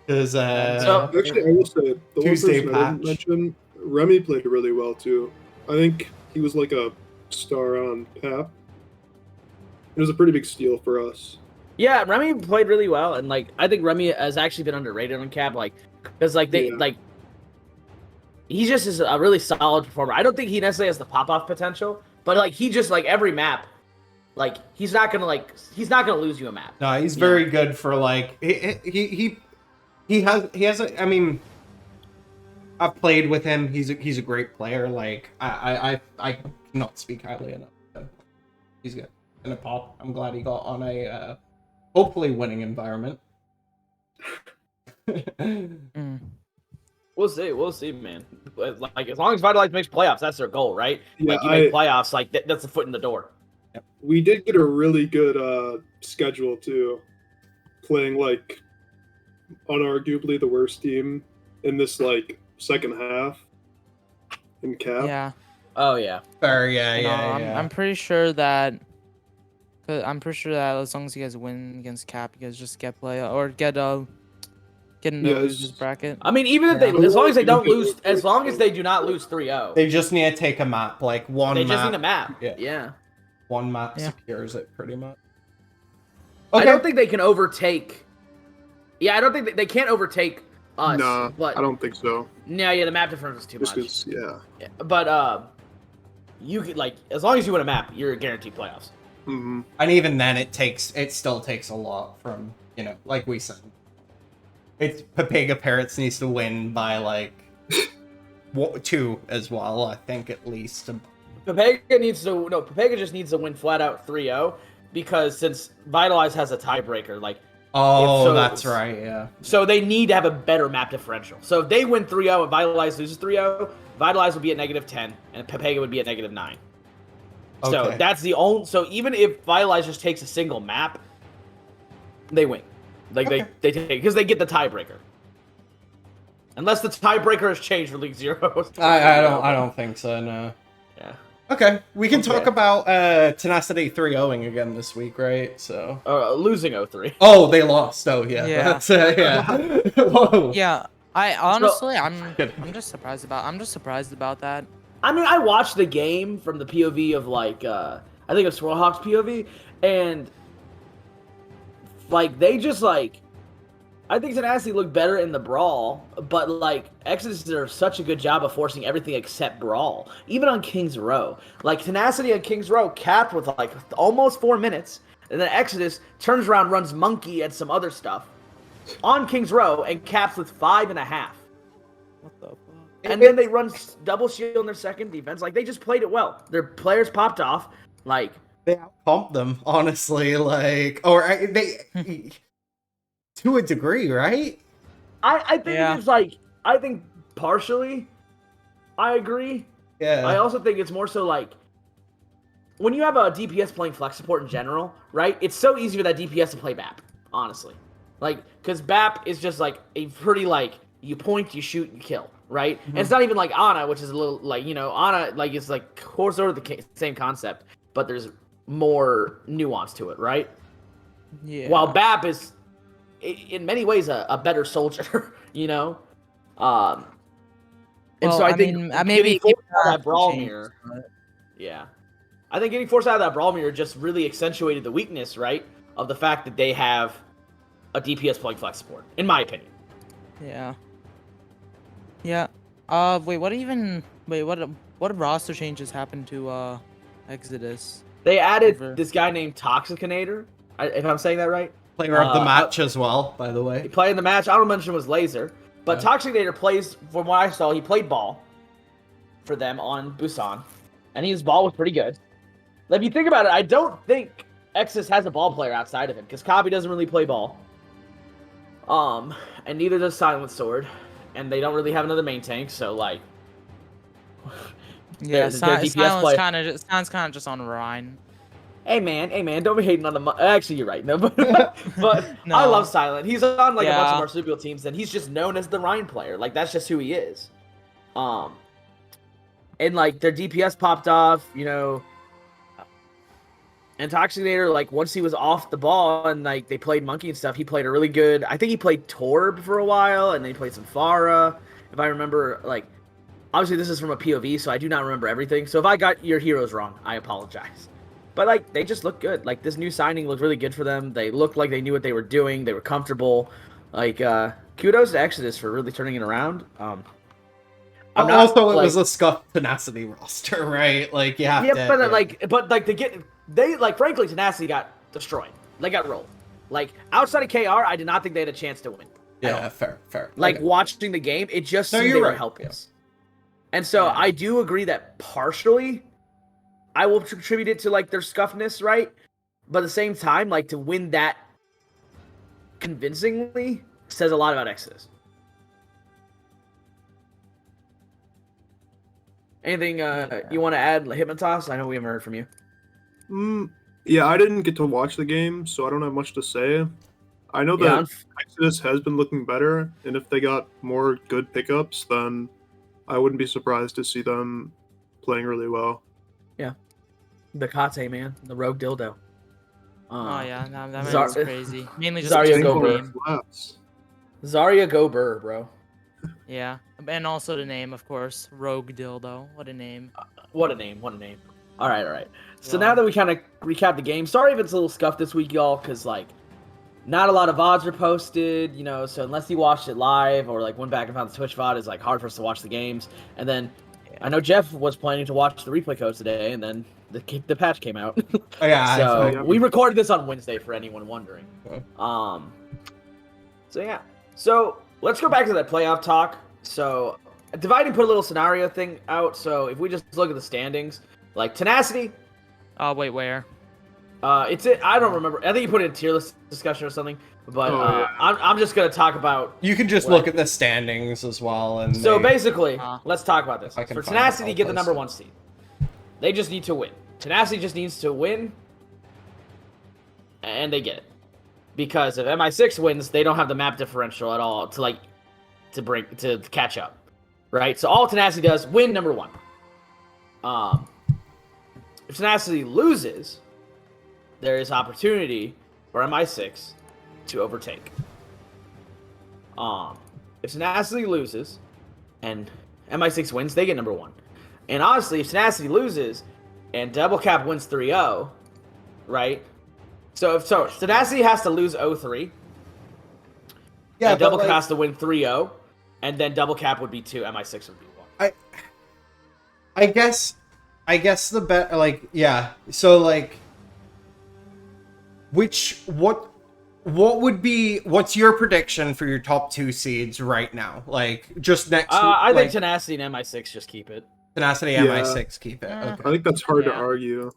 Because So- Actually, I will say, the Tuesday one person I didn't patch. mention, Remy played really well too. I think he was like a star on PAP. It was a pretty big steal for us. Yeah, Remy played really well, and like I think Remy has actually been underrated on Cap, like because like they like he just is a really solid performer. I don't think he necessarily has the pop off potential, but like he just like every map, like he's not gonna lose you a map. No, he's very good for like he has a, I mean, I've played with him. He's a great player. Like I cannot speak highly enough of him. He's good. Gonna pop. I'm glad he got on a hopefully winning environment. We'll see, man. Like as long as Vitalize makes playoffs, that's their goal, right? Yeah, like you make playoffs, like that's a foot in the door. We did get a really good schedule too, playing like unarguably the worst team in this like second half in cap. Yeah. Oh yeah. Fair, yeah, No, yeah. I'm pretty sure that. I'm pretty sure that as long as you guys win against Cap, you guys just get get in the losers bracket. I mean, even if they, as long as they don't lose, as long as they do not lose 3-0. They just need to take a map, like one. They just need a map. Yeah. Yeah. One map Yeah. secures it pretty much. I don't think they can overtake. Yeah, I don't think they can't overtake us. Nah, but I don't think so. Yeah, the map difference is too Just much. 'cause, yeah. Yeah, but you could like as long as you win a map, you're guaranteed playoffs. Mm-hmm. And even then, it still takes a lot from, like we said. It's Papega Parrots needs to win by like 2 as well, I think at least. Papega just needs to win flat out 3-0 because since Vitalize has a tiebreaker, like that's right, yeah. So they need to have a better map differential. So if they win 3-0 and Vitalize loses 3-0, Vitalize would be at -10 and Papega would be at -9. So Okay. that's the only. So even if Vitalize just takes a single map, they win. Like they take because they get the tiebreaker. Unless the tiebreaker has changed for League Zero. I don't think so. No. Yeah. Okay, we can talk about Tenacity 3-0ing again this week, right? So losing 0-3. Oh, they lost. Oh yeah. Yeah. That's, yeah. Whoa. Yeah. I honestly, I'm just surprised about that. I mean, I watched the game from the POV of like I think it was Swirlhawk's POV, and like they just like I think Tenacity looked better in the brawl, but like Exodus did such a good job of forcing everything except brawl, even on King's Row. Like Tenacity on King's Row capped with like almost 4 minutes, and then Exodus turns around, runs monkey and some other stuff on King's Row, and caps with 5.5. What the fuck? And then they run double shield in their second defense. Like, they just played it well. Their players popped off. Like, They outpumped them, honestly. Like, or they to a degree, right? I think it's like, I think partially, I agree. Yeah. I also think it's more so like, when you have a DPS playing flex support in general, right? It's so easy for that DPS to play BAP, honestly. Like, because BAP is just like a pretty like, you point, you shoot, you kill. Right? And it's not even like Ana, which is a little like, Ana like is like sort of the same concept, but there's more nuance to it, right? Yeah. While BAP is in many ways a better soldier, And so I think maybe getting forced out of that brawl changed, mirror. but- Yeah. I think getting forced out of that brawl mirror just really accentuated the weakness, right? Of the fact that they have a DPS playing flex support, in my opinion. Yeah. Yeah. Wait, what roster changes happened to Exodus? They added Over. this guy named Toxicinator, if I'm saying that right. Player of the match as well, by the He way. played in the match. Honorable mention was Laser. But Yeah. Toxicinator plays, from what I saw, he played ball for them on Busan. And his ball was pretty good. If you think about it, I don't think Exodus has a ball player outside of him, because Kabi doesn't really play ball. And neither does Silent Sword. And they don't really have another main tank, so like Yeah, their DPS Silence play. kind of just on Rhine. Hey man, don't be hating on the actually you're right. No, but No. I love Silent. He's on like a bunch Yeah. of marsupial teams, and he's just known as the Rhine player. Like that's just who he is. And like their DPS popped off, and Toxicinator, like once he was off the ball and like they played Monkey and stuff, he played a really good. I think he played Torb for a while, and then he played some Pharah. If I remember, like obviously this is from a POV, so I do not remember everything. So if I got your heroes wrong, I apologize. But like they just look good. Like this new signing looked really good for them. They looked like they knew what they were doing. They were comfortable. Like kudos to Exodus for really turning it around. I'm not, Also, it like- was a scuffed Tenacity roster, right? Like, you have to. Yeah, but frankly, Tenacity got destroyed. They got rolled. Like outside of KR, I did not think they had a chance to win. Yeah, fair. Like Okay. watching the game, it just No, seemed you're they were right. helpless. And so I do agree that partially I will attribute it to like their scuffness, right? But at the same time, like to win that convincingly says a lot about Exodus. Anything you want to add, Hypnotos? I know we haven't heard from you. Yeah, I didn't get to watch the game, so I don't have much to say. I know Yeah, that Exodus has been looking better, and if they got more good pickups, then I wouldn't be surprised to see them playing really well. the Kate, man, the rogue dildo. Oh yeah, that man Zar- is crazy. Mainly just Zarya a go name. Flaps. Zarya go Burr, bro. Yeah, and also the name, of course, Rogue Dildo. What a name. What a name, what a name. All right. So Yeah. now that we kind of recap the game, sorry if it's a little scuffed this week, y'all, because, like, not a lot of VODs are posted, so unless you watched it live or, like, went back and found the Twitch VOD, it's, like, hard for us to watch the games. And then I know Jeff was planning to watch the replay codes today, and then the patch came out. Oh, yeah. So we recorded this on Wednesday for anyone wondering. Okay. So yeah. So let's go back to that playoff talk. So Dividing put a little scenario thing out. So if we just look at the standings, like Tenacity, Oh wait, where? I don't remember. I think you put it in tier list discussion or something. But yeah. I'm just gonna talk about. You can just What? look at the standings as well, and So basically, Uh. let's talk about this. I can For find Tenacity, it. get the number 1 seed. They just need to win. Tenacity just needs to win, and they get it. Because if MI6 wins, they don't have the map differential at all to catch up, right? So all Tenacity does, win number 1. If Tenacity loses, there is opportunity for MI6 to overtake. If Tenacity loses and MI6 wins, they get number 1. And honestly, if Tenacity loses and Double Cap wins 3-0, right? So if Tenacity has to lose 0-3, yeah, and Double but, Cap like, has to win 3-0, and then Double Cap would be 2, MI6 would be 1. I guess the bet, like, yeah. So, like, what's your prediction for your top 2 seeds right now? Like, just next. I like, think Tenacity and MI6 just keep it. Tenacity Yeah. MI6 keep it. Yeah. Okay. I think that's hard to Yeah. argue.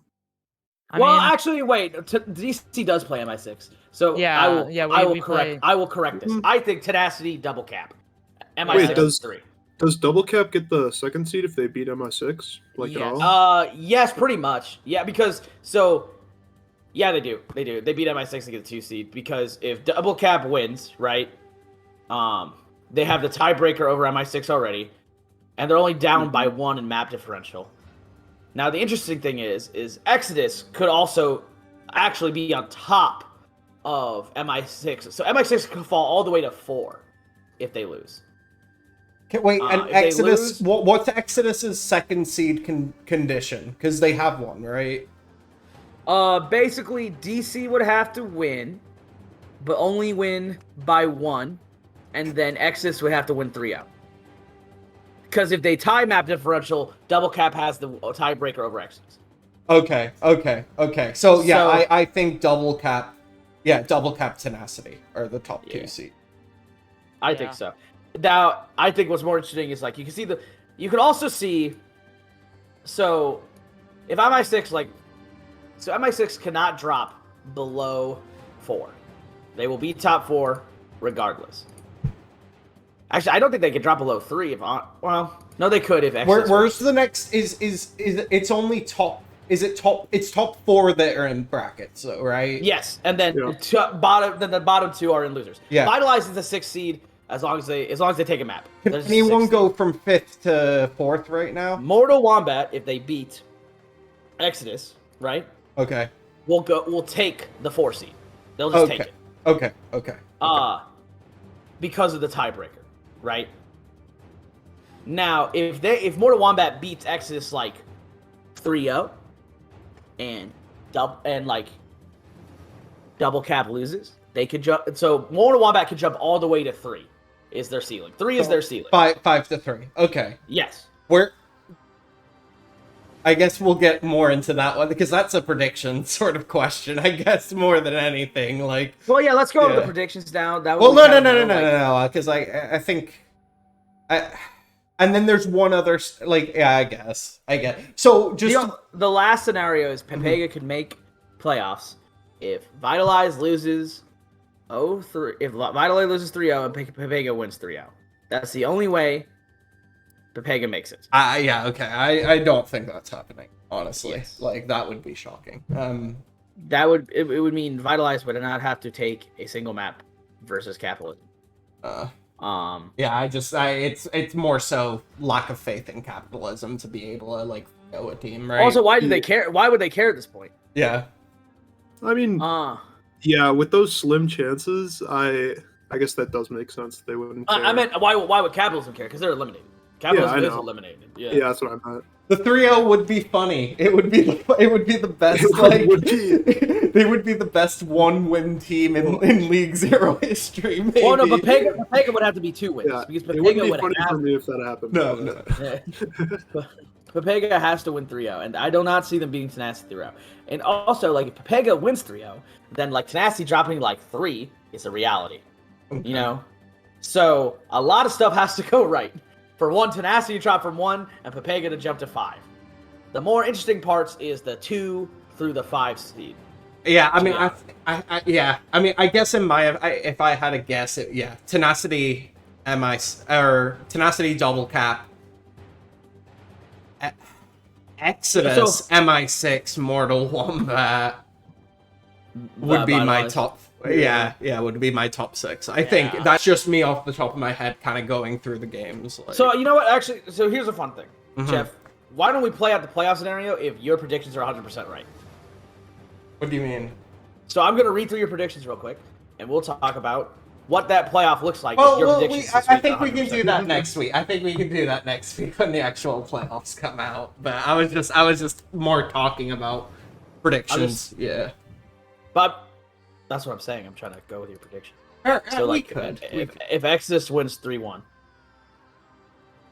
I Well, mean, actually, wait. DC does play MI6, so Yeah, I will. yeah, I will we correct. play- I will correct this. Mhm. I think Tenacity Double Cap, MI6 Wait, is 3. Does Double Cap get the 2nd seed if they beat MI6? Like Yes. at all? Yes, pretty much. Yeah, because yeah, they do. They do. They beat MI6 to get the 2 seed because if Double Cap wins, right? They have the tiebreaker over MI6 already, and they're only down by 1 in map differential. Now the interesting thing is Exodus could also actually be on top of MI6, so MI6 could fall all the way to 4 if they lose. Okay, wait, if and they Exodus. lose- What's Exodus's 2nd seed condition? Because they have one, right? Basically, DC would have to win, but only win by 1, and then Exodus would have to win 3-0. Because if they tie map differential, Double Cap has the tiebreaker over Exodus. Okay. So yeah, So- I think Double Cap Tenacity are the top 2 Yeah. seed. I think so. Now, I think what's more interesting is like you can also see. So, if MI6 MI6 cannot drop below 4. They will be top 4 regardless. Actually, I don't think they could drop below 3 no, they could if Exodus. Where's the next? Is it's only top? Is it top? It's top 4 that are in brackets, though, right? Yes, and then Yeah. the bottom 2 are in losers. Yeah. Vitalize is the 6th seed as long as they take a map. Can There's a anyone 6th go from 5th to 4th right now? Mortal Wombat, if they beat Exodus, right? Okay. We'll take the 4 seed. They'll just take Okay. it. Okay. Because of the tiebreaker, right? Now, if Mortal Wombat beats Exodus like 3-0 and Double Cap loses, they could jump. So Mortal Wombat could jump all the way to 3. Is their ceiling? 3 is their ceiling. 5 to 3. Okay. Yes. I guess we'll get more into that one because that's a prediction sort of question. I guess more than anything, like. Well, yeah. Let's go over the Yeah. predictions now. That Well, way we no, kinda know, like- because I think And then there's one other, like, yeah, I guess. So just The last scenario is Pepega could make playoffs if Vitalize loses 0-3. If Vitalize loses 3-0 and Pepega wins 3-0. That's the only way Pepega makes it. yeah, okay. I don't think that's happening, honestly. Yes. Like, that would be shocking. That would it would mean Vitalize would not have to take a single map versus Capitalism. Yeah, it's more so lack of faith in capitalism to be able to, like, go a team, right? Also, why do they care? Why would they care at this point? Yeah. I mean, yeah, with those slim chances, I guess that does make sense. They wouldn't care. I meant why would Capitalism care? Because they're eliminated. Capitalism is eliminated. Yeah, that's what I meant. The 3-0 would be funny. It would be the best. Like, they would be the best one-win team in League Zero history. Maybe. Well, no, but Pepega would have to be 2 wins because it wouldn't Pepega be would funny have. for me if that happened. No. Yeah. Pepega has to win 3-0, and I do not see them beating Tenacity 3-0. And also, like, if Pepega wins 3-0, then, like, Tenacity dropping, like, 3 is a reality. Okay. You know? So, a lot of stuff has to go right. For one, Tenacity to drop from 1, and Pepega to jump to 5. The more interesting parts is the 2 through the 5 seed. Yeah, I mean, I mean, I guess if I had a guess, Tenacity Tenacity double cap, Exodus MI6 Mortal Wombat would be my top. Yeah, would be my top 6. I think that's just me off the top of my head, kind of going through the games. Like... So you know what? Actually, so here's a fun thing, Jeff. Why don't we play out the playoff scenario if your predictions are 100% right? What do you mean? So I'm gonna read through your predictions real quick, and we'll talk about what that playoff looks like. I think we can do that next week. I think we can do that next week when the actual playoffs come out. But I was just more talking about predictions. Yeah. But that's what I'm saying. I'm trying to go with your prediction. So like, if Exodus wins 3-1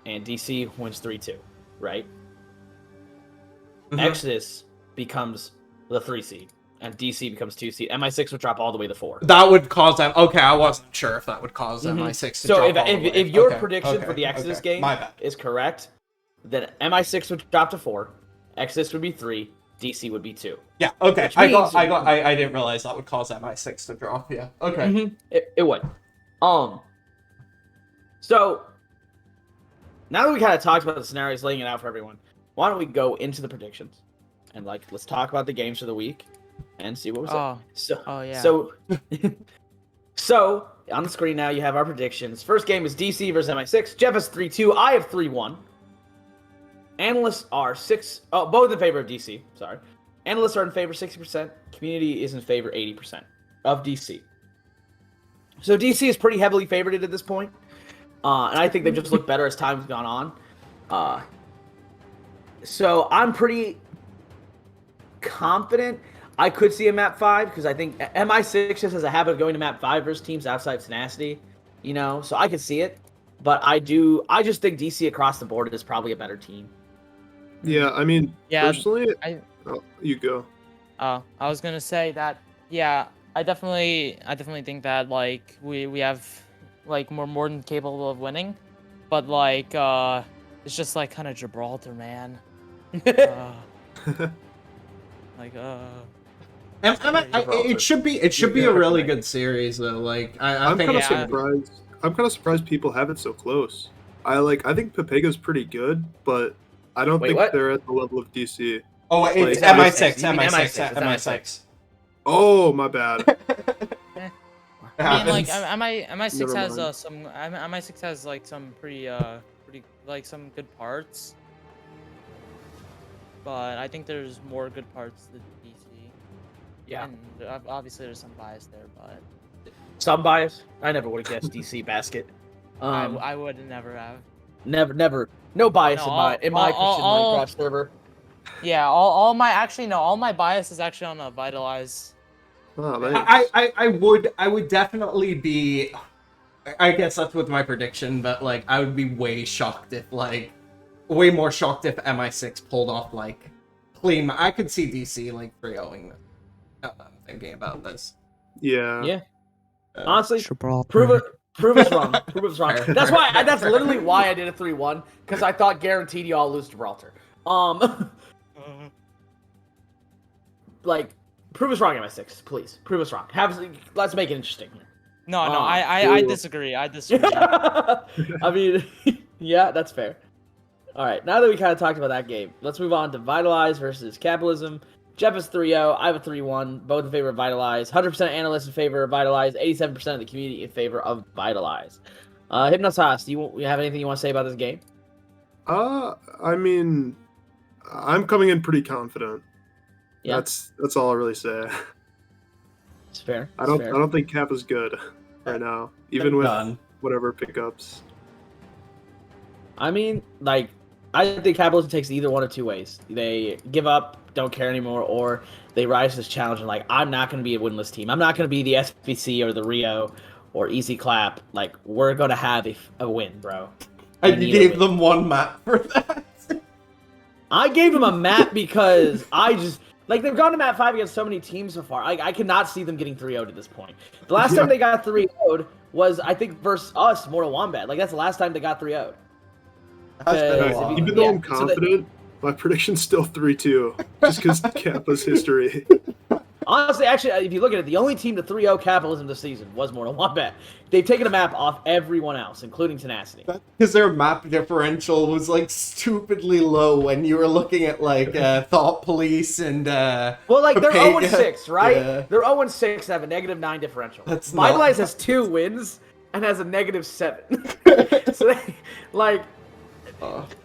and DC wins 3-2, right? Exodus becomes the 3 seed. And DC becomes 2 seed. MI6 would drop all the way to 4. That would cause them. Okay, I wasn't sure if that would cause MI6 to drop all the way. If your prediction for the Exodus game is correct, then MI6 would drop to 4, Exodus would be 3, DC would be 2. Yeah. Okay. I didn't realize that would cause MI6 to drop. Yeah. Okay. It would. So now that we kind of talked about the scenarios, laying it out for everyone, why don't we go into the predictions and let's talk about the games for the week. And see what was up. So on the screen now you have our predictions. First game is DC versus MI6. Jeff has 3-2. I have 3-1. Analysts are both in favor of DC. Sorry. Analysts are in favor 60%. Community is in favor 80% of DC. So DC is pretty heavily favored at this point. And I think they've just looked better as time's gone on. So I'm pretty confident I could see a map 5 because I think MI6 just has a habit of going to map 5 versus teams outside Tenacity, you know, so I could see it. But I just think DC across the board is probably a better team. Yeah, I mean, personally, you go. I was gonna say that. Yeah, I definitely think that like we have like more than capable of winning, but like it's just like kind of Gibraltar, man. It should be a really good series though. Like I'm kind of surprised. I'm kind of surprised people have it so close. I think Pepega's pretty good, but I don't think they're at the level of DC. Oh, it's MI6. Oh, my bad. I mean, like MI6 has MI6 has like some pretty like some good parts, but I think there's more good parts than DC. Yeah, and obviously there's some bias there, but some bias. I never would have guessed DC basket. I would never have. Never. No bias in my Christian Minecraft server. Yeah, all my bias is actually on a Vitalize. Oh, nice. I would definitely be. I guess that's with my prediction, but like I would be way more shocked if MI6 pulled off like clean. I could see DC like 3-0ing. I'm thinking about this. Yeah. Honestly, prove Prove us wrong. Prove us wrong. That's why. That's literally why I did a 3-1 because I thought guaranteed y'all lose Gibraltar. Like, prove us wrong, MI6, please. Prove us wrong. Let's make it interesting. No, I disagree. I disagree. I mean, yeah, that's fair. All right, now that we kind of talked about that game, let's move on to Vitalize versus Capitalism. Jeff is 3-0. I have a 3-1. Both in favor of Vitalize. 100% analysts in favor of Vitalize. 87% of the community in favor of Vitalize. Hypnosas, do you have anything you want to say about this game? I mean, I'm coming in pretty confident. Yeah. That's all I really say. It's fair. I don't think Cap is good right now, even with whatever pickups. I mean, like, I think Capitalism takes either one of two ways. They give up, don't care anymore, or they rise to this challenge and like, I'm not going to be a winless team. I'm not going to be the SBC or the Rio or Easy Clap. Like, we're going to have a win, bro. And you gave them one map for that. I gave them a map because I just... Like, they've gone to map 5 against so many teams so far. I cannot see them getting 3-0'd at this point. The last time they got 3-0'd was, I think, versus us, Mortal Wombat. Like, that's the last time they got 3-0'd. Even though I'm confident, my prediction's still 3-2, just because Kappa's history. Honestly, actually, if you look at it, the only team to 3-0 Capitalism this season was Mortal Wombat. They've taken a map off everyone else, including Tenacity. Because their map differential was, like, stupidly low when you were looking at, like, Thought Police and, Well, like, they're Pega. 0-6, right? Yeah. They're 0-6 and have a -9 differential. That's Vitalize not... has 2 wins and has a -7. So, they, like...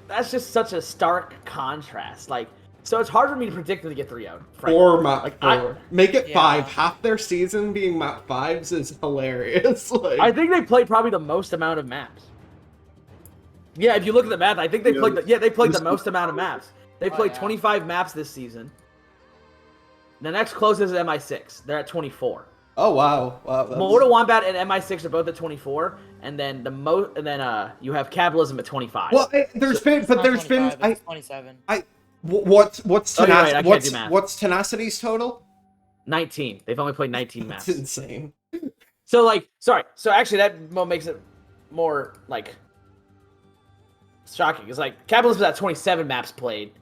That's just such a stark contrast. Like, so it's hard for me to predict them to get 3-0'd. 4 map like, 4. Make it 5. Yeah. Half their season being map 5s is hilarious. Like... I think they played probably the most amount of maps. Yeah, if you look at the map, I think they played the most amount of maps. They played 25 maps this season. The next closest is MI6. They're at 24. Oh wow! That's... Mortal Wombat and MI6 are both at 24, and then you have Capitalism at 25. Well, there's been 27. What's right, Tenacity's total? 19. They've only played 19 maps. That's insane. So so actually that makes it more like shocking. It's like Capitalism is at 27 maps played,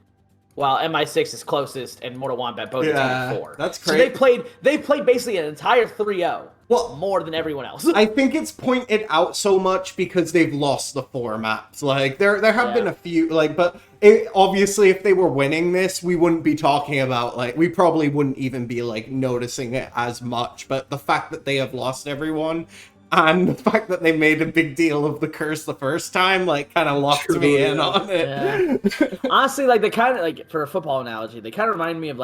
while MI6 is closest and Mortal Wombat both at 24. That's crazy. So they played basically an entire 3-0. Well, more than everyone else. I think it's pointed out so much because they've lost the 4 maps. Like there have been a few but obviously if they were winning this, we wouldn't be talking about we probably wouldn't even be noticing it as much. But the fact that they have lost everyone and the fact that they made a big deal of the curse the first time, kind of locked me in on it. Yeah. Honestly, they kind of, for a football analogy, they kind of remind me of,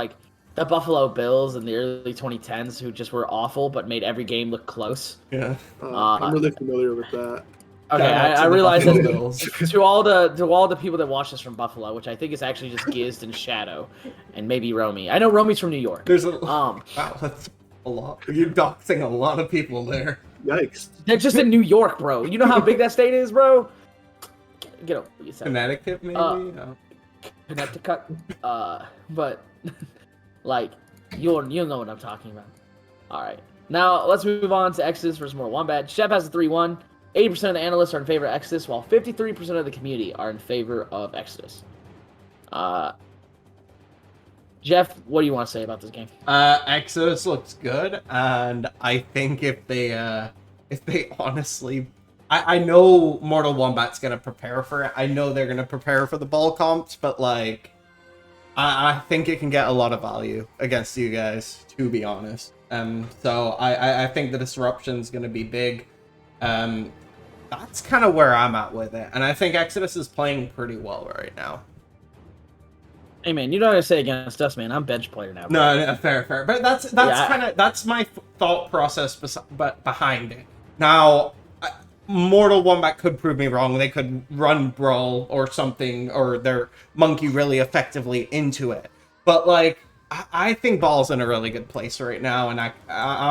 the Buffalo Bills in the early 2010s who just were awful but made every game look close. Yeah. I'm really familiar with that. Okay, I realize that to all the people that watch this from Buffalo, which I think is actually just Gizd and Shadow, and maybe Romy. I know Romy's from New York. There's wow, that's a lot. You're doxing a lot of people there. Yikes. They're just in New York, bro. You know how big that state is, bro? Get over yourself. Connecticut, maybe? No. Connecticut. But, you'll know what I'm talking about. Alright. Now, let's move on to Exodus versus Mortal Wombat. Shep has a 3-1. 80% of the analysts are in favor of Exodus, while 53% of the community are in favor of Exodus. Jeff, what do you want to say about this game? Exodus looks good, and I think if they honestly, I know Mortal Wombat's gonna prepare for it. I know they're gonna prepare for the ball comps, but I think it can get a lot of value against you guys, to be honest. So I think the disruption's gonna be big. That's kind of where I'm at with it, and I think Exodus is playing pretty well right now. Hey man, you don't have to say against us, man. I'm bench player now. Bro. No, fair. But that's my thought process behind it. Now, Mortal Wombat could prove me wrong. They could run Brawl or something, or their Monkey really effectively into it. But I think Ball's in a really good place right now, and I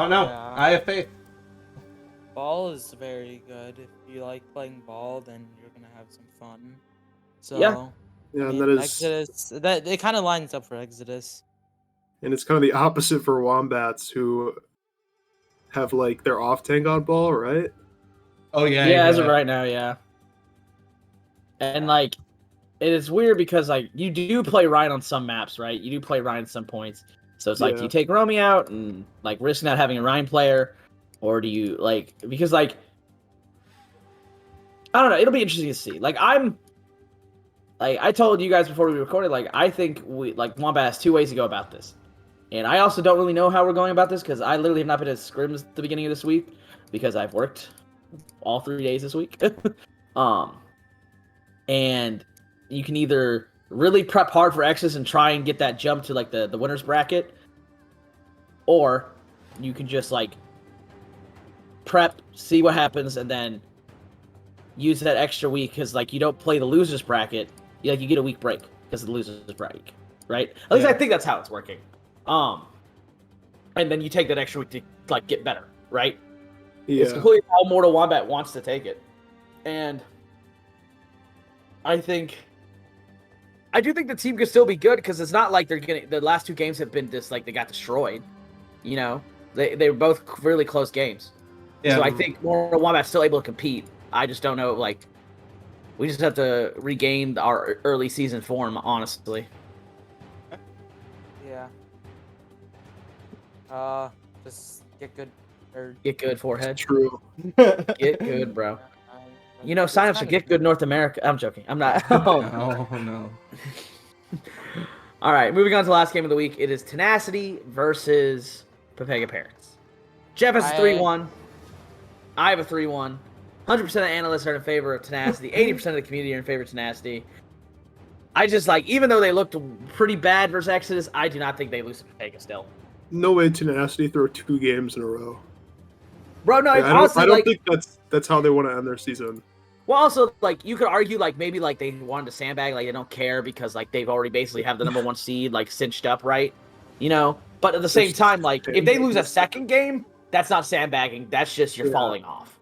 don't know. Yeah. I have faith. Ball is very good. If you like playing Ball, then you're gonna have some fun. So. Yeah. Yeah, and that is Exodus. That it kind of lines up for Exodus. And it's kind of the opposite for Wombats, who have their off tank on Ball, right? Oh yeah. Yeah, as of right now, yeah. And like, it is weird because like you do play Ryan on some maps, right? You do play Ryan at some points. So it's like, do Yeah. you take Romy out and like risk not having a Ryan player, or do you like because like I don't know. It'll be interesting to see. Like I told you guys before we recorded, like I think Wombat has two ways to go about this, and I also don't really know how we're going about this because I literally have not been at scrims at the beginning of this week because I've worked all 3 days this week. And you can either really prep hard for X's and try and get that jump to like the winner's bracket, or you can just like prep, see what happens, and then use that extra week because like you don't play the losers bracket, you get a week break because of the losers break, right? At least I think that's how it's working. And then you take that extra week to like get better, right? Yeah. It's completely how Mortal Wombat wants to take it, and I do think the team could still be good because it's not like the last two games have been just like they got destroyed. You know, they were both really close games. Yeah. So I think Mortal Wombat's still able to compete. I just don't know, like, we just have to regain our early season form, honestly. Yeah. Just get good. Or Get good, forehead. True. Get good, bro. You know, sign up to Get Good North America. I'm joking. I'm not. Oh no. All right, moving on to the last game of the week. It is Tenacity versus Pepega Parents. Jeff has a 3-1. I have a 3-1. 100% of analysts are in favor of Tenacity. 80% of the community are in favor of Tenacity. I just like, even though they looked pretty bad versus Exodus, I do not think they lose to Pepega still. No way Tenacity throw 2 games in a row. Bro, no, Yeah, honestly, I don't like, think that's how they want to end their season. well, also, like, you could argue, like, maybe, like, they wanted to sandbag, like, they don't care because, like, they've already basically have the number 1 seed, like, cinched up, right? You know? But at the same time, like, if they lose a second game, that's not sandbagging. That's just you're falling off.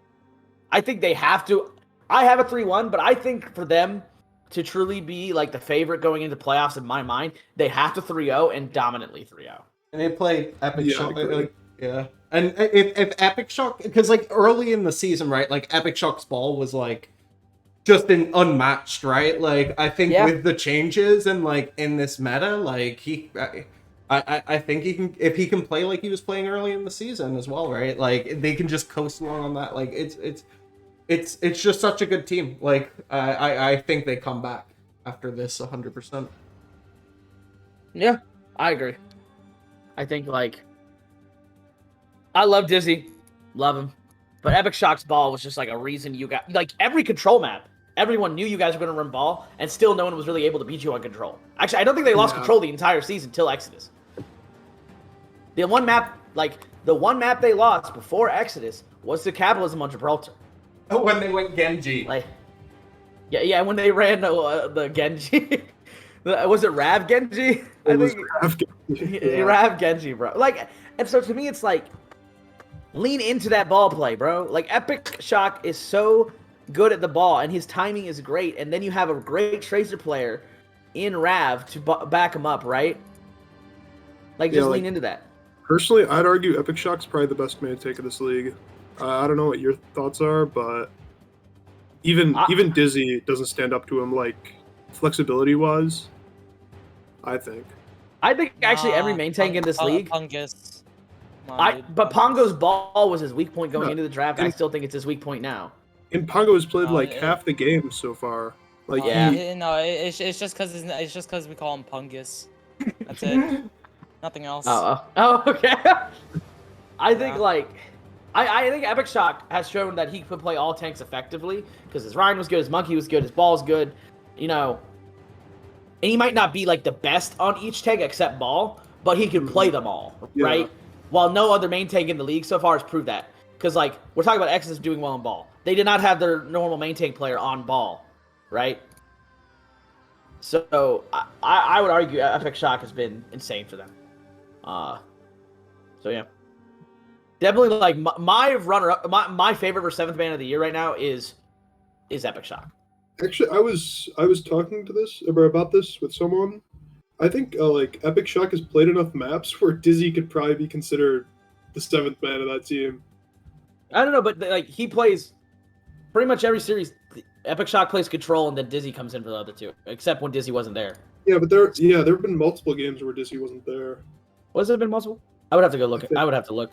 I think they have to. I have a 3-1, but I think for them to truly be, like, the favorite going into playoffs in my mind, they have to 3-0 and dominantly 3-0. And they play Epic Yeah, Shock. I agree. Yeah. And if Epic Shock, because like early in the season, right, like Epic Shock's ball was like just unmatched, right? Like I think with the changes and like in this meta, like I think he can, if he can play like he was playing early in the season as well, right? Like they can just coast along on that. Like it's just such a good team. Like I think they come back after this 100%. Yeah, I agree. I think, like, I love Dizzy. Love him. But Epic Shock's ball was just, like, a reason you got... Like, every control map, everyone knew you guys were going to run ball, and still no one was really able to beat you on control. Actually, I don't think they lost control the entire season till Exodus. The one map they lost before Exodus was to Capitalism on Gibraltar. Oh, when they went Genji. Like, yeah, when they ran the Genji... Was it Rav Genji? It was Rav Genji. Yeah. Rav Genji, bro. Like, and so to me, it's like, lean into that ball play, bro. Like, Epic Shock is so good at the ball, and his timing is great. And then you have a great Tracer player in Rav to back him up, right? Like, just lean into that. Personally, I'd argue Epic Shock's probably the best main tank of this league. I don't know what your thoughts are, but even Dizzy doesn't stand up to him like flexibility-wise. I think actually every main tank in this league. Pungus. But Pongo's ball was his weak point going into the draft. And I still think it's his weak point now. And Pongo has played like half the game so far. Like no, it's just because we call him Pungus. That's it. Nothing else. Oh, okay. I think I think Epic Shock has shown that he could play all tanks effectively because his Ryan was good, his Monkey was good, his ball was good, you know. And he might not be like the best on each tank except ball, but he can play them all, right? While no other main tank in the league so far has proved that. Because like we're talking about Exodus doing well on ball. They did not have their normal main tank player on ball, right? So I would argue Epic Shock has been insane for them. So yeah. Definitely like my runner-up, my favorite for 7th man of the year right now is Epic Shock. Actually, I was talking to about this with someone. I think like Epic Shock has played enough maps where Dizzy could probably be considered the 7th man of that team. I don't know, but like he plays pretty much every series, Epic Shock plays control, and then Dizzy comes in for the other two, except when Dizzy wasn't there. Yeah, but there have been multiple games where Dizzy wasn't there. Was it been multiple? I would have to go look. I would have to look.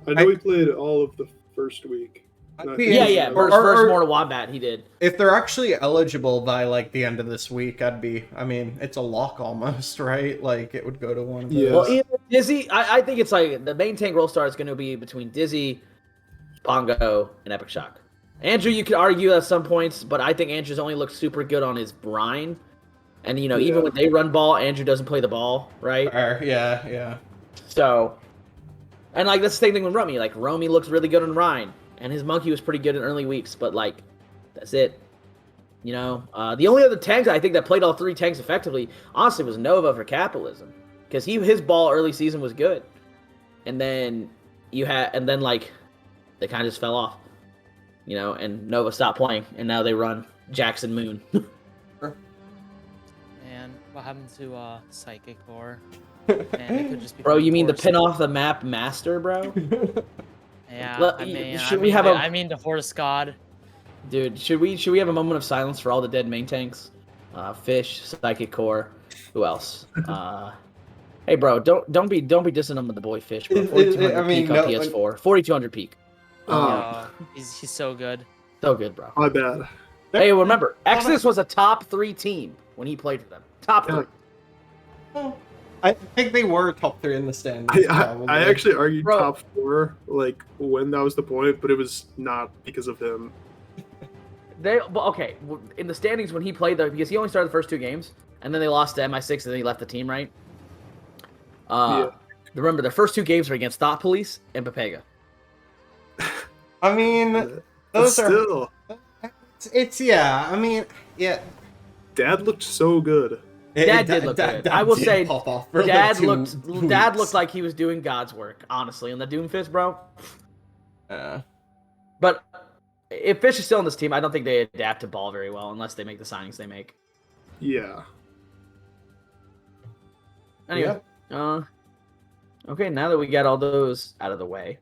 I know he played all of the first week. And I think Yeah, he yeah. was- Versus Mortal Wombat, he did. If they're actually eligible by like the end of this week, I mean, it's a lock almost, right? Like it would go to one of those. Yeah. Well, either Dizzy, I think it's like the main tank role star is going to be between Dizzy, Pongo, and Epic Shock. Andrew, you could argue at some points, but I think Andrew's only looked super good on his brine. And, you know, even when they run ball, Andrew doesn't play the ball, right? Yeah. So, and like that's the same thing with Romy. Like Romy looks really good on Rhine, and his monkey was pretty good in early weeks, but like that's it. You know, the only other tank I think that played all three tanks effectively, honestly, was Nova for Capitalism, because his ball early season was good, and then like they kind of just fell off, you know, and Nova stopped playing, and now they run Jackson Moon. Man, what happened to Psychic Core? Man, it could just be Bro, you mean the horse. pin off the map master, bro? Yeah, I mean the horse god. Dude, should we have a moment of silence for all the dead main tanks? Fish, Psychic Core, who else? Hey, bro, don't be dissing him with the boy Fish. Bro. 4200 peak on PS4, 4200 peak. He's so good. So good, bro. My bad. Hey, remember, Exodus was a top 3 team when he played for them. Top 3. I think they were top 3 in the standings. I actually argued Bro. top 4, like when that was the point, but it was not because of him. Okay, in the standings when he played though, because he only started the first 2 games, and then they lost to MI6, and then he left the team, right? Remember, the first 2 games were against Thought Police and Pepega. I mean, But those are. still, It's yeah. I mean, yeah. Dad looked so good. Dad did look good. I will did say, pop off for Dad like 2 Dad weeks. looked like he was doing God's work, honestly, in the Doomfist, bro. Yeah. But if Fish is still on this team, I don't think they adapt to ball very well unless they make the signings they make. Yeah. Anyway, okay, now that we got all those out of the way,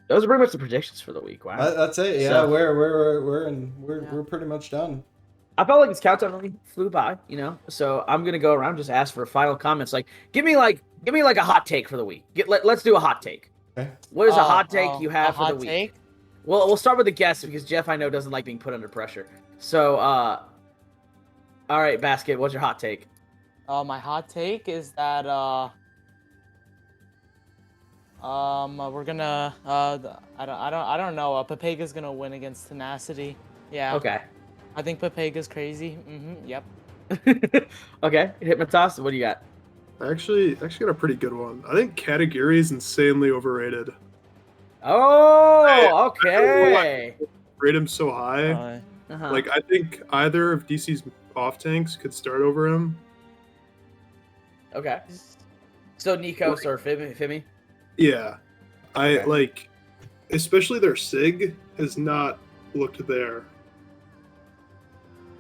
those are pretty much the predictions for the week. Wow, That's it. Yeah, So- we're pretty much done. I felt like this countdown really flew by, you know. So I'm gonna go around just ask for final comments. Like, give me like a hot take for the week. Let's do a hot take. Okay. What is a hot take you have for the week? Take? Well, we'll start with the guest because Jeff I know doesn't like being put under pressure. So, all right, Basket, what's your hot take? My hot take is that we're gonna I don't know. Pepega's gonna win against Tenacity. Yeah. Okay. I think Pepega's crazy. Yep. Okay, Hypnotoss, what do you got? I actually got a pretty good one. I think Katagiri is insanely overrated. Oh, okay. Rate him so high. Uh-huh. Like, I think either of DC's off tanks could start over him. Okay. So Nikos or Fimi? Yeah. Okay. Like, especially their SIG has not looked there.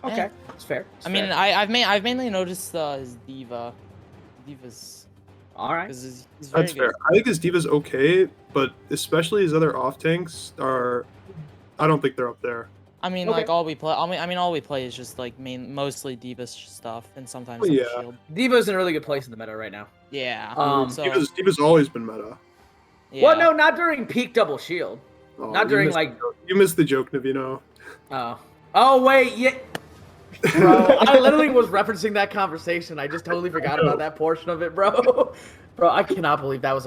Okay, that's fair. I mean, I've mainly noticed his diva. Diva's all right. because he's very That's good. fair. I think his Diva's okay, but especially his other off tanks are. I don't think they're up there. I mean, Okay. like all we play. I mean, all we play is just like mostly Diva stuff, and sometimes Well, some yeah. Shield. Diva's in a really good place in the meta right now. Yeah. So, Diva's always been meta. yeah. Well, no, not during peak double shield. Oh, Not you during, missed like- the joke. You missed the joke, Navino. Oh wait, yeah. Bro, I literally was referencing that conversation. I just totally forgot about that portion of it, bro. Bro, I cannot believe that was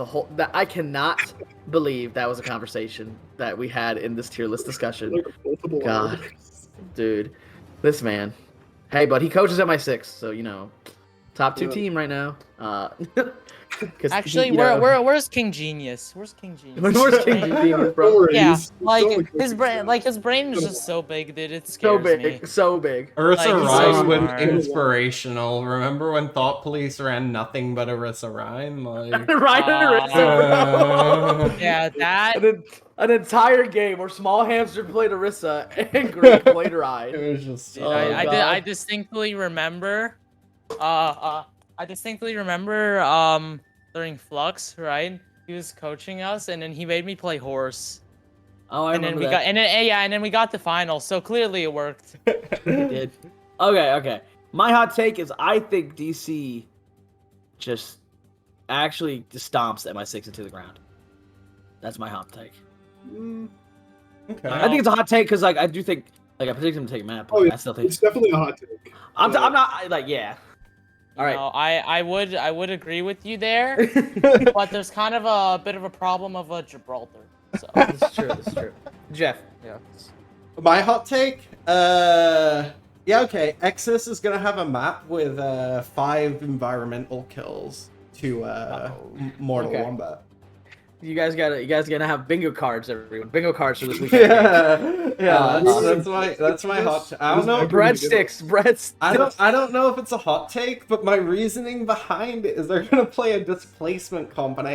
I cannot believe that was a conversation that we had in this tier list discussion. Like multiple God. hours. Dude, this man. Hey, but he coaches at my 6, so you know, top 2 Yeah. team right now. 'Cause Actually, you know- where's King Genius? Where's King Genius? Where's King Genius, bro? Don't worry, Yeah, he's like only his brain, cooking like his brain is just so big, dude. It So scares me. big, so big. Ursa Like, he's Rhyme so was smart. inspirational. Remember when Thought Police ran nothing but Ursa Rhyme? Like, Right, bro. Yeah, that. An entire game where Small Hamster played Orisa and Greg played Ride. it was just. Dude, Oh, I God. distinctly remember. During Flux, right? He was coaching us, and then he made me play horse. Oh, I and then remember we that. got and then we got the final. So clearly it worked. It did. Okay. My hot take is I think DC just actually just stomps MI6 into the ground. That's my hot take. Okay. I think it's a hot take because like I do think like I predict him to take a map. Oh, yeah. I still think It's definitely a hot take. I'm not like yeah. All right. No, I would agree with you there, but there's kind of a bit of a problem of a Gibraltar. So This is true. Jeff. Yeah. My hot take? Yeah, okay. Exodus is gonna have a map with 5 environmental kills to Mortal Okay. Wombat. You guys gonna have bingo cards, everyone. Bingo cards for this weekend. Yeah, Uh, that's my hot. I don't know. Breadsticks. I don't know if it's a hot take, but my reasoning behind it is they're gonna play a displacement comp, and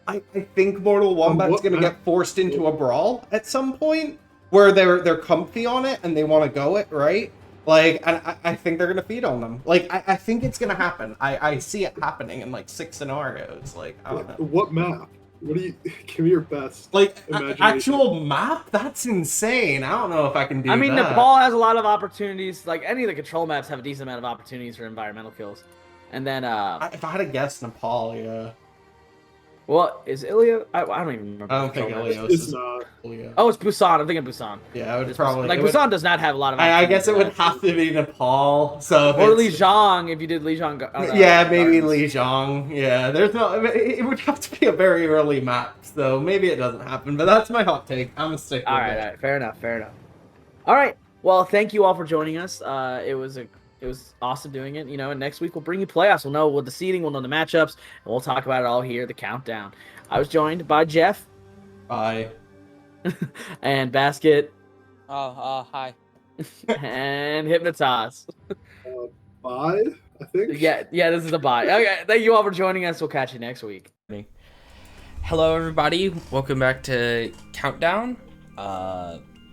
I think Mortal Wombat's what gonna map? get forced into a brawl at some point where they're comfy on it and they want to go it right. Like, and I think they're gonna feed on them. Like, I think it's gonna happen. I see it happening in like 6 scenarios. Like, I don't know. What map? What do you give me your best? Like Imagination. actual map? That's insane. I don't know if I can do I mean, that. Nepal has a lot of opportunities. Like any of the control maps have a decent amount of opportunities for environmental kills. And then, If I had to guess, Nepal, yeah. what is Ilya? I don't even remember. I don't the think control maps. Ilios It's is. not. Yeah, Oh, it's Busan. I'm thinking Busan. it would It's probably. like it would- Busan does not have a lot of. I guess it would opportunities have to be Nepal. So if for that. Or it's- Lijiang if you did Lijiang. yeah, maybe Gardens. Lijiang. Yeah, there's no. It would have to be a very early map, so maybe it doesn't happen. But that's my hot take. I'm gonna stick with All it. right, fair enough. All right, well, thank you all for joining us. It was awesome doing it. And next week we'll bring you playoffs. We'll know the seeding, we'll know the matchups, and we'll talk about it all here. The countdown. I was joined by Jeff Bye. and Basket hi. and Hypnotize. Bye, I think. Yeah, this is a bye. Okay, thank you all for joining us. We'll catch you next week. Hello, everybody. Welcome back to Countdown.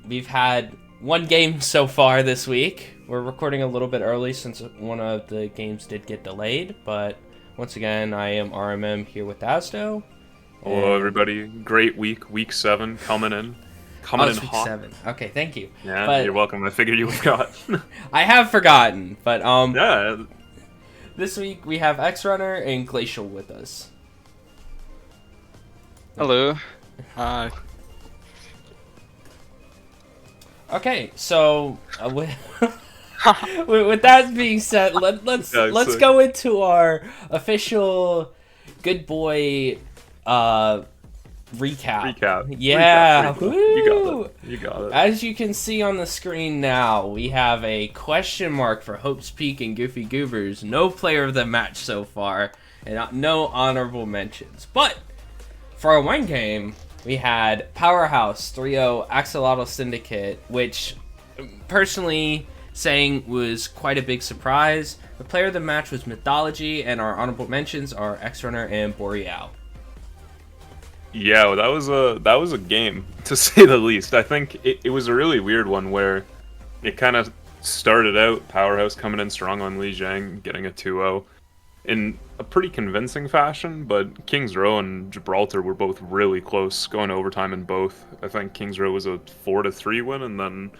We've had one game so far this week. We're recording a little bit early since one of the games did get delayed, but once again, I am RMM here with Asdo. Hello, everybody. Great week 7 coming in. Oh, it's week hot. 7. Okay, thank you. Yeah, But- you're welcome. I figured you forgot. I have forgotten, but Yeah, this week we have X Runner and Glacial with us. Hello. Hi. Okay, so with that being said, let's Yeah, let's so- go into our official good boy recap. recap. Yeah, Recap. woo! You got it. As you can see on the screen now, we have a question mark for Hope's Peak and Goofy Goobers. No player of the match so far, and no honorable mentions. But for our one game, we had Powerhouse 3-0 Axolotl Syndicate, which personally saying was quite a big surprise. The player of the match was Mythology, and our honorable mentions are X-Runner and Boreal. Yeah, well, that was a game, to say the least. I think it was a really weird one where it kind of started out Powerhouse coming in strong on Li Jiang, getting a 2-0 in a pretty convincing fashion, but Kings Row and Gibraltar were both really close, going to overtime in both. I think Kings Row was a 4-3 win, and then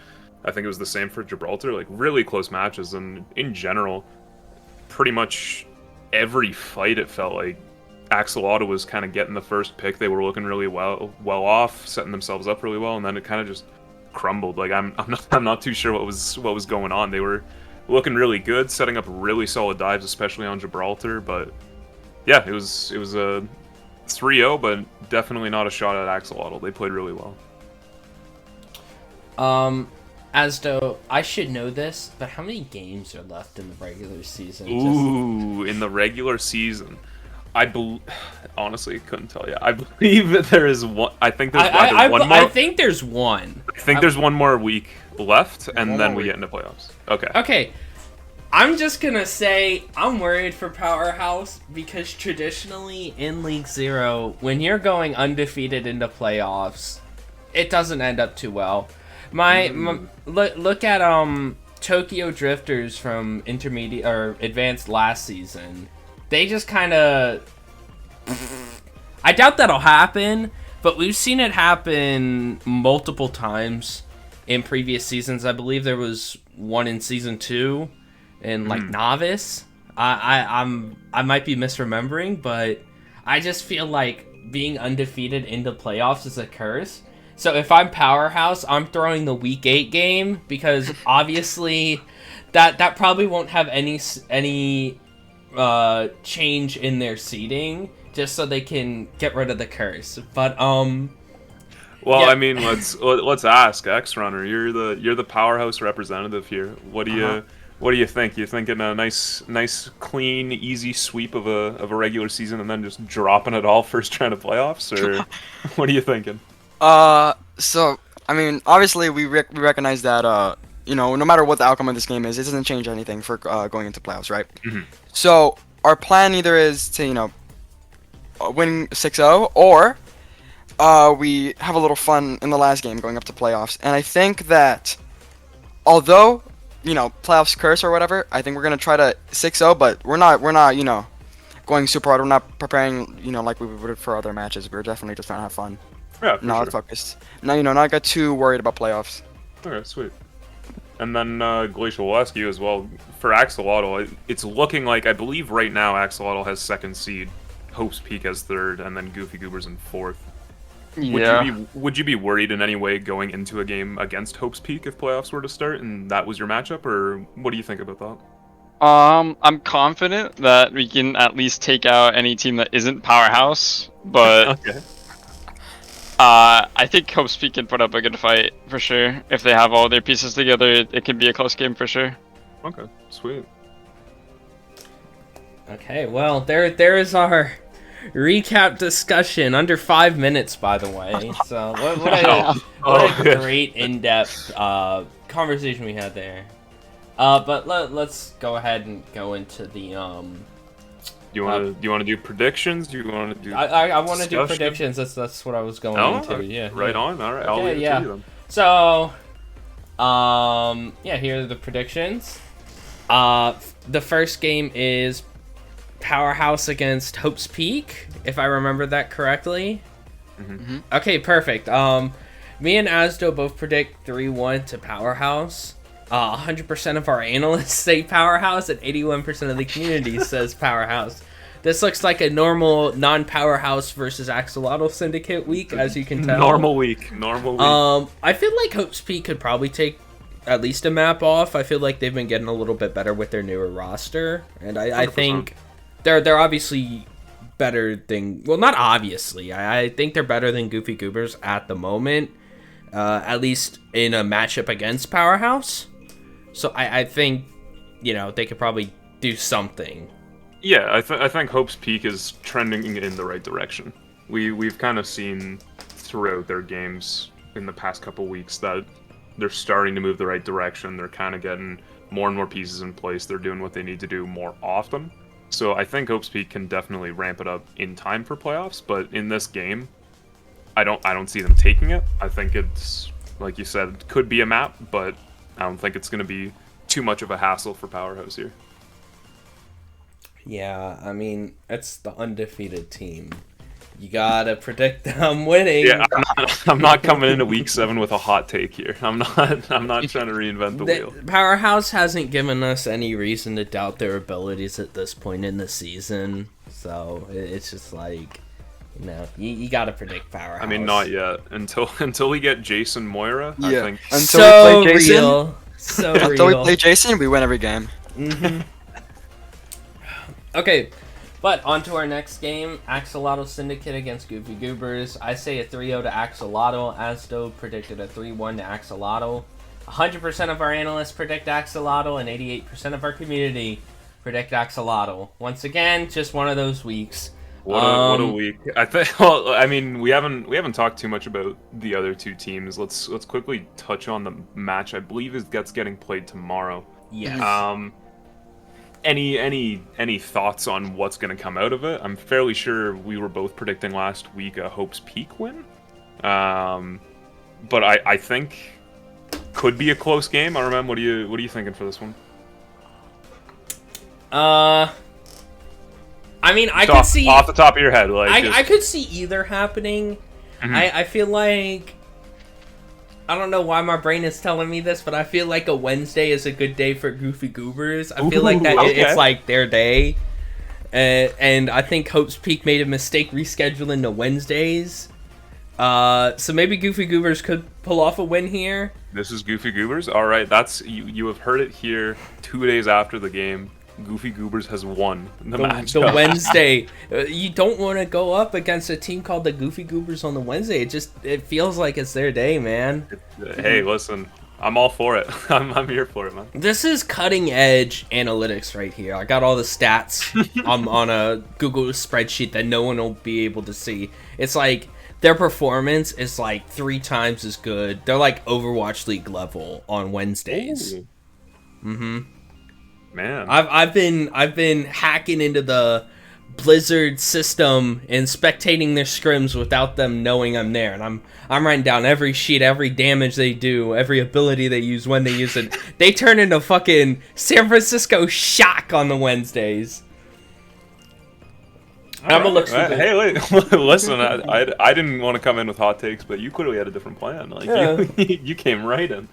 I think it was the same for Gibraltar. Like, really close matches, and in general, pretty much every fight it felt like Axolotl was kind of getting the first pick. They were looking really well off, setting themselves up really well, and then it kind of just crumbled. Like I'm not too sure what was going on. They were looking really good, setting up really solid dives, especially on Gibraltar. But yeah, it was a 3-0, but definitely not a shot at Axolotl. They played really well. As though I should know this, but how many games are left in the regular season? Ooh, in the regular season, honestly couldn't tell you. I believe that there is one. I think there's either one more. I think there's one. I think there's one more week left, and then we get into playoffs. Okay. Okay. I'm just gonna say I'm worried for Powerhouse because traditionally in League Zero, when you're going undefeated into playoffs, it doesn't end up too well. Look at Tokyo Drifters from intermediate or advanced last season. They just kind of. I doubt that'll happen, but we've seen it happen multiple times in previous seasons. I believe there was one in season 2 in like Novice. I might be misremembering, but I just feel like being undefeated into playoffs is a curse. So if I'm Powerhouse, I'm throwing the Week 8 game because obviously that probably won't have any change in their seeding, just so they can get rid of the curse. But well, yeah. I mean, let's ask X Runner. You're the Powerhouse representative here. What do you think? You thinking a nice, clean, easy sweep of a regular season and then just dropping it all first round of playoffs, or what are you thinking? So I mean, obviously we recognize that no matter what the outcome of this game is, it doesn't change anything for going into playoffs, right? So our plan either is to win 6-0, or we have a little fun in the last game going up to playoffs. And I think that although playoffs curse or whatever, I think we're gonna try to 6-0, but we're not going super hard. We're not preparing like we would for other matches. We're definitely just trying to have fun. Yeah, not focused. No, not get too worried about playoffs. Okay, sweet. And then Glacial will ask you as well, for Axolotl, it's looking like, I believe right now Axolotl has 2nd seed, Hope's Peak has 3rd, and then Goofy Goobers in 4th. Yeah. Would you be worried in any way going into a game against Hope's Peak if playoffs were to start and that was your matchup, or what do you think about that? I'm confident that we can at least take out any team that isn't Powerhouse, but Okay. I think Hope's Peak can put up a good fight for sure. If they have all their pieces together, it can be a close game for sure. Okay, sweet. Okay, well, there is our recap discussion under 5 minutes, by the way. So what a great in-depth conversation we had there. But let's go ahead and go into the Do you want to do predictions? Do you want to do? I want to do predictions. That's what I was going into. Yeah. Right on. All right. I'll leave it to you then. So, here are the predictions. The first game is Powerhouse against Hope's Peak, if I remember that correctly. Okay, perfect. Me and Asdo both predict 3-1 to Powerhouse. 100% of our analysts say Powerhouse, and 81% of the community says Powerhouse. This looks like a normal non-Powerhouse versus Axolotl Syndicate week, as you can tell. Normal week. I feel like Hope's Peak could probably take at least a map off. I feel like they've been getting a little bit better with their newer roster, and I think they're obviously better than, well, not obviously. I think they're better than Goofy Goobers at the moment, at least in a matchup against Powerhouse. So I think, they could probably do something. Yeah, I think Hope's Peak is trending in the right direction. We've kind of seen throughout their games in the past couple weeks that they're starting to move the right direction. They're kind of getting more and more pieces in place. They're doing what they need to do more often. So I think Hope's Peak can definitely ramp it up in time for playoffs. But in this game, I don't see them taking it. I think it's, like you said, could be a map, but I don't think it's going to be too much of a hassle for Powerhouse here. Yeah, I mean, it's the undefeated team. You gotta predict them winning. Yeah, I'm not coming into week 7 with a hot take here. I'm not trying to reinvent the wheel. Powerhouse hasn't given us any reason to doubt their abilities at this point in the season. So it's just like, you gotta predict Powerhouse. I mean, not yet. Until we get Jason Moira, Yeah. I think. Until we play Jason, Until we play Jason, we win every game. Okay, but on to our next game, Axolotl Syndicate against Goofy Goobers. I say a 3-0 to Axolotl. Asdo predicted a 3-1 to Axolotl. 100% of our analysts predict Axolotl, and 88% of our community predict Axolotl. Once again, just one of those weeks. What a week! I think. Well, I mean, we haven't talked too much about the other two teams. Let's quickly touch on the match. I believe that's getting played tomorrow. Yes. Any thoughts on what's going to come out of it? I'm fairly sure we were both predicting last week a Hope's Peak win, but I think could be a close game. I remember. What are you thinking for this one? I mean, I could see off the top of your head, like I could see either happening. I feel like, I don't know why my brain is telling me this, but I feel like a Wednesday is a good day for Goofy Goobers. I feel like that it's like their day. And I think Hope's Peak made a mistake rescheduling the Wednesdays. So maybe Goofy Goobers could pull off a win here. This is Goofy Goobers. All right, that's you have heard it here. 2 days after the game, Goofy Goobers has won the match. The Wednesday. You don't want to go up against a team called the Goofy Goobers on the Wednesday. It feels like it's their day, man. Hey, listen, I'm all for it. I'm here for it, man. This is cutting edge analytics right here. I got all the stats on a Google spreadsheet that no one will be able to see. It's like their performance is like 3 times as good. They're like Overwatch League level on Wednesdays. Ooh. Mm-hmm. Man, I've been hacking into the Blizzard system and spectating their scrims without them knowing I'm there, and I'm writing down every sheet, every damage they do, every ability they use, when they use it. They turn into fucking San Francisco Shock on the Wednesdays. I'm gonna look stupid. Hey, wait, listen, I didn't want to come in with hot takes, but you clearly had a different plan. Like you came right in.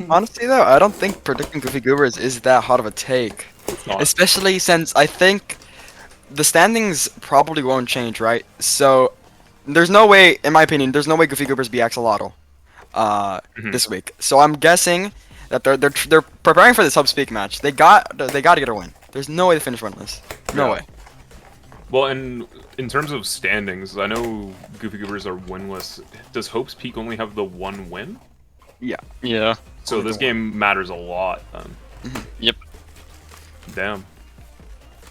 Honestly, though, I don't think predicting Goofy Goobers is that hot of a take. Especially since I think the standings probably won't change, right? So there's no way, in my opinion, there's no way Goofy Goobers beat Axolotl this week. So I'm guessing that they're preparing for this Hubspeak match. They got to get a win. There's no way to finish winless. No way. Well, and in terms of standings, I know Goofy Goobers are winless. Does Hope's Peak only have the 1 win? Yeah. Yeah. So this game matters a lot then. Yep. Damn.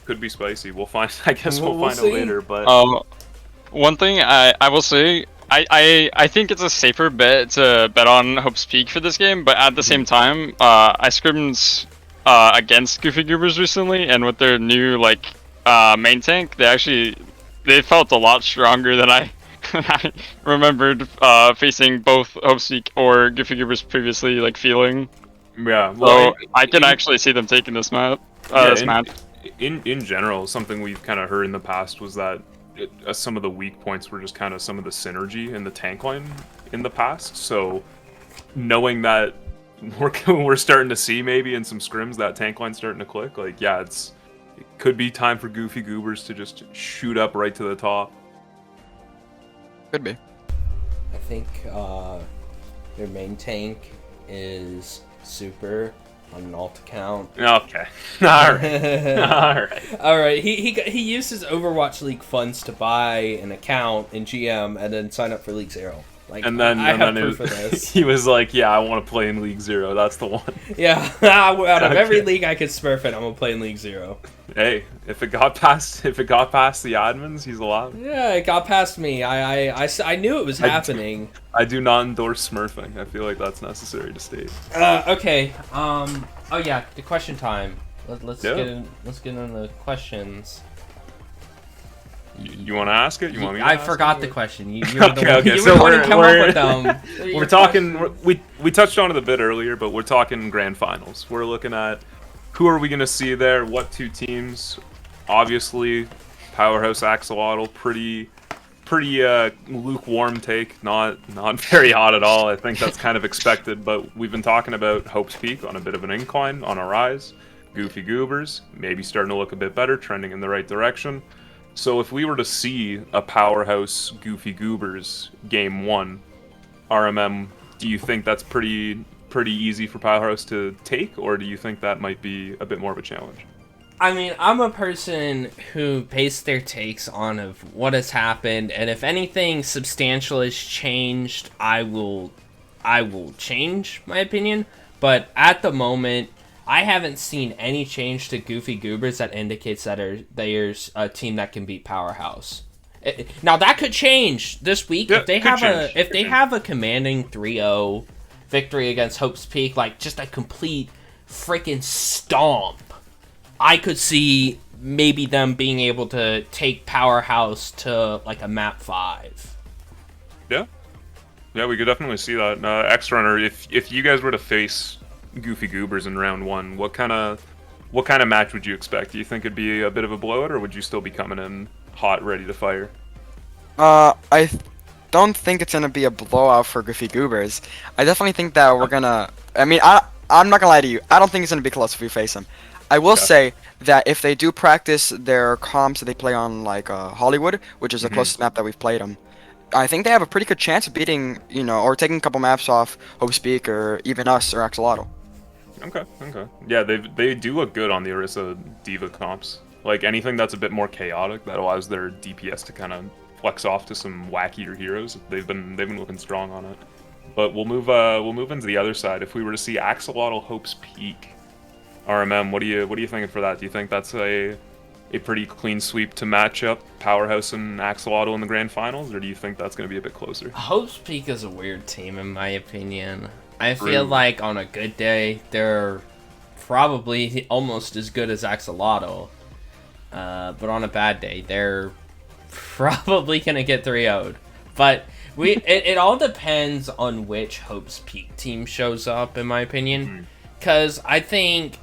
Could be spicy. We'll find. I guess we'll find see. out later. But one thing I will say, I think it's a safer bet to bet on Hope's Peak for this game, but at the same time, I scrimmed against Goofy Goobers recently, and with their new main tank, they felt a lot stronger than I remembered facing both Hope's Peak or Goofy Goobers previously feeling. yeah. So Well, I can actually see them taking this map. This match. In general, something we've kind of heard in the past was that some of the weak points were just kind of some of the synergy in the tank line in the past. So knowing that we're starting to see maybe in some scrims that tank line starting to click, it could be time for Goofy Goobers to just shoot up right to the top. Could be. I think their main tank is super on an alt account. Okay. Alright. Alright. He used his Overwatch League funds to buy an account in GM and then sign up for League Zero. I have proof of this. He was like, yeah, I want to play in League Zero. That's the one. Yeah, out of every league I could smurf in, I'm gonna play in League Zero. Hey, if it got past the admins, he's allowed. Yeah, it got past me. I knew it was happening. I do not endorse smurfing. I feel like that's necessary to state. Okay. Oh yeah, the question time. Let's get into the questions. You want to ask it? You want me? To I ask forgot it? the question. You Okay. So we're talking. We touched on it a bit earlier, but we're talking grand finals. We're looking at who are we going to see there? What 2 teams? Obviously, Powerhouse Axolotl. Pretty lukewarm take. Not very hot at all. I think that's kind of expected. But we've been talking about Hope's Peak on a bit of an incline, on a rise. Goofy Goobers maybe starting to look a bit better, trending in the right direction. So if we were to see a Powerhouse Goofy Goobers game 1, RMM, do you think that's pretty easy for Powerhouse to take, or do you think that might be a bit more of a challenge? I mean, I'm a person who bases their takes on of what has happened, and if anything substantial has changed, I will change my opinion. But at the moment, I haven't seen any change to Goofy Goobers that indicates that there's a team that can beat Powerhouse. Now that could change this week if they have a commanding 3-0 victory against Hope's Peak, just a complete freaking stomp. I could see maybe them being able to take Powerhouse to a map 5. Yeah, we could definitely see that. X Runner, if you guys were to face Goofy Goobers in round 1, what kind of match would you expect? Do you think it'd be a bit of a blowout, or would you still be coming in hot, ready to fire? I don't think it's gonna be a blowout for Goofy Goobers. I definitely think that we're gonna. I mean, I'm not gonna lie to you. I don't think it's gonna be close if we face them. I will say that if they do practice their comps that they play on like Hollywood, which is the closest map that we've played them, I think they have a pretty good chance of beating, or taking a couple maps off Hope's Peak or even us or Axolotl. Okay. Yeah, they do look good on the Orisa Diva comps. Like anything that's a bit more chaotic that allows their DPS to kind of flex off to some wackier heroes. They've been looking strong on it. But we'll move into the other side. If we were to see Axolotl Hope's Peak, RMM, what are you thinking for that? Do you think that's a pretty clean sweep to match up Powerhouse and Axolotl in the grand finals, or do you think that's going to be a bit closer? Hope's Peak is a weird team in my opinion. I feel like on a good day they're probably almost as good as Axolotl, but on a bad day they're probably gonna get 3-0'd. But it all depends on which Hope's Peak team shows up, in my opinion, because I think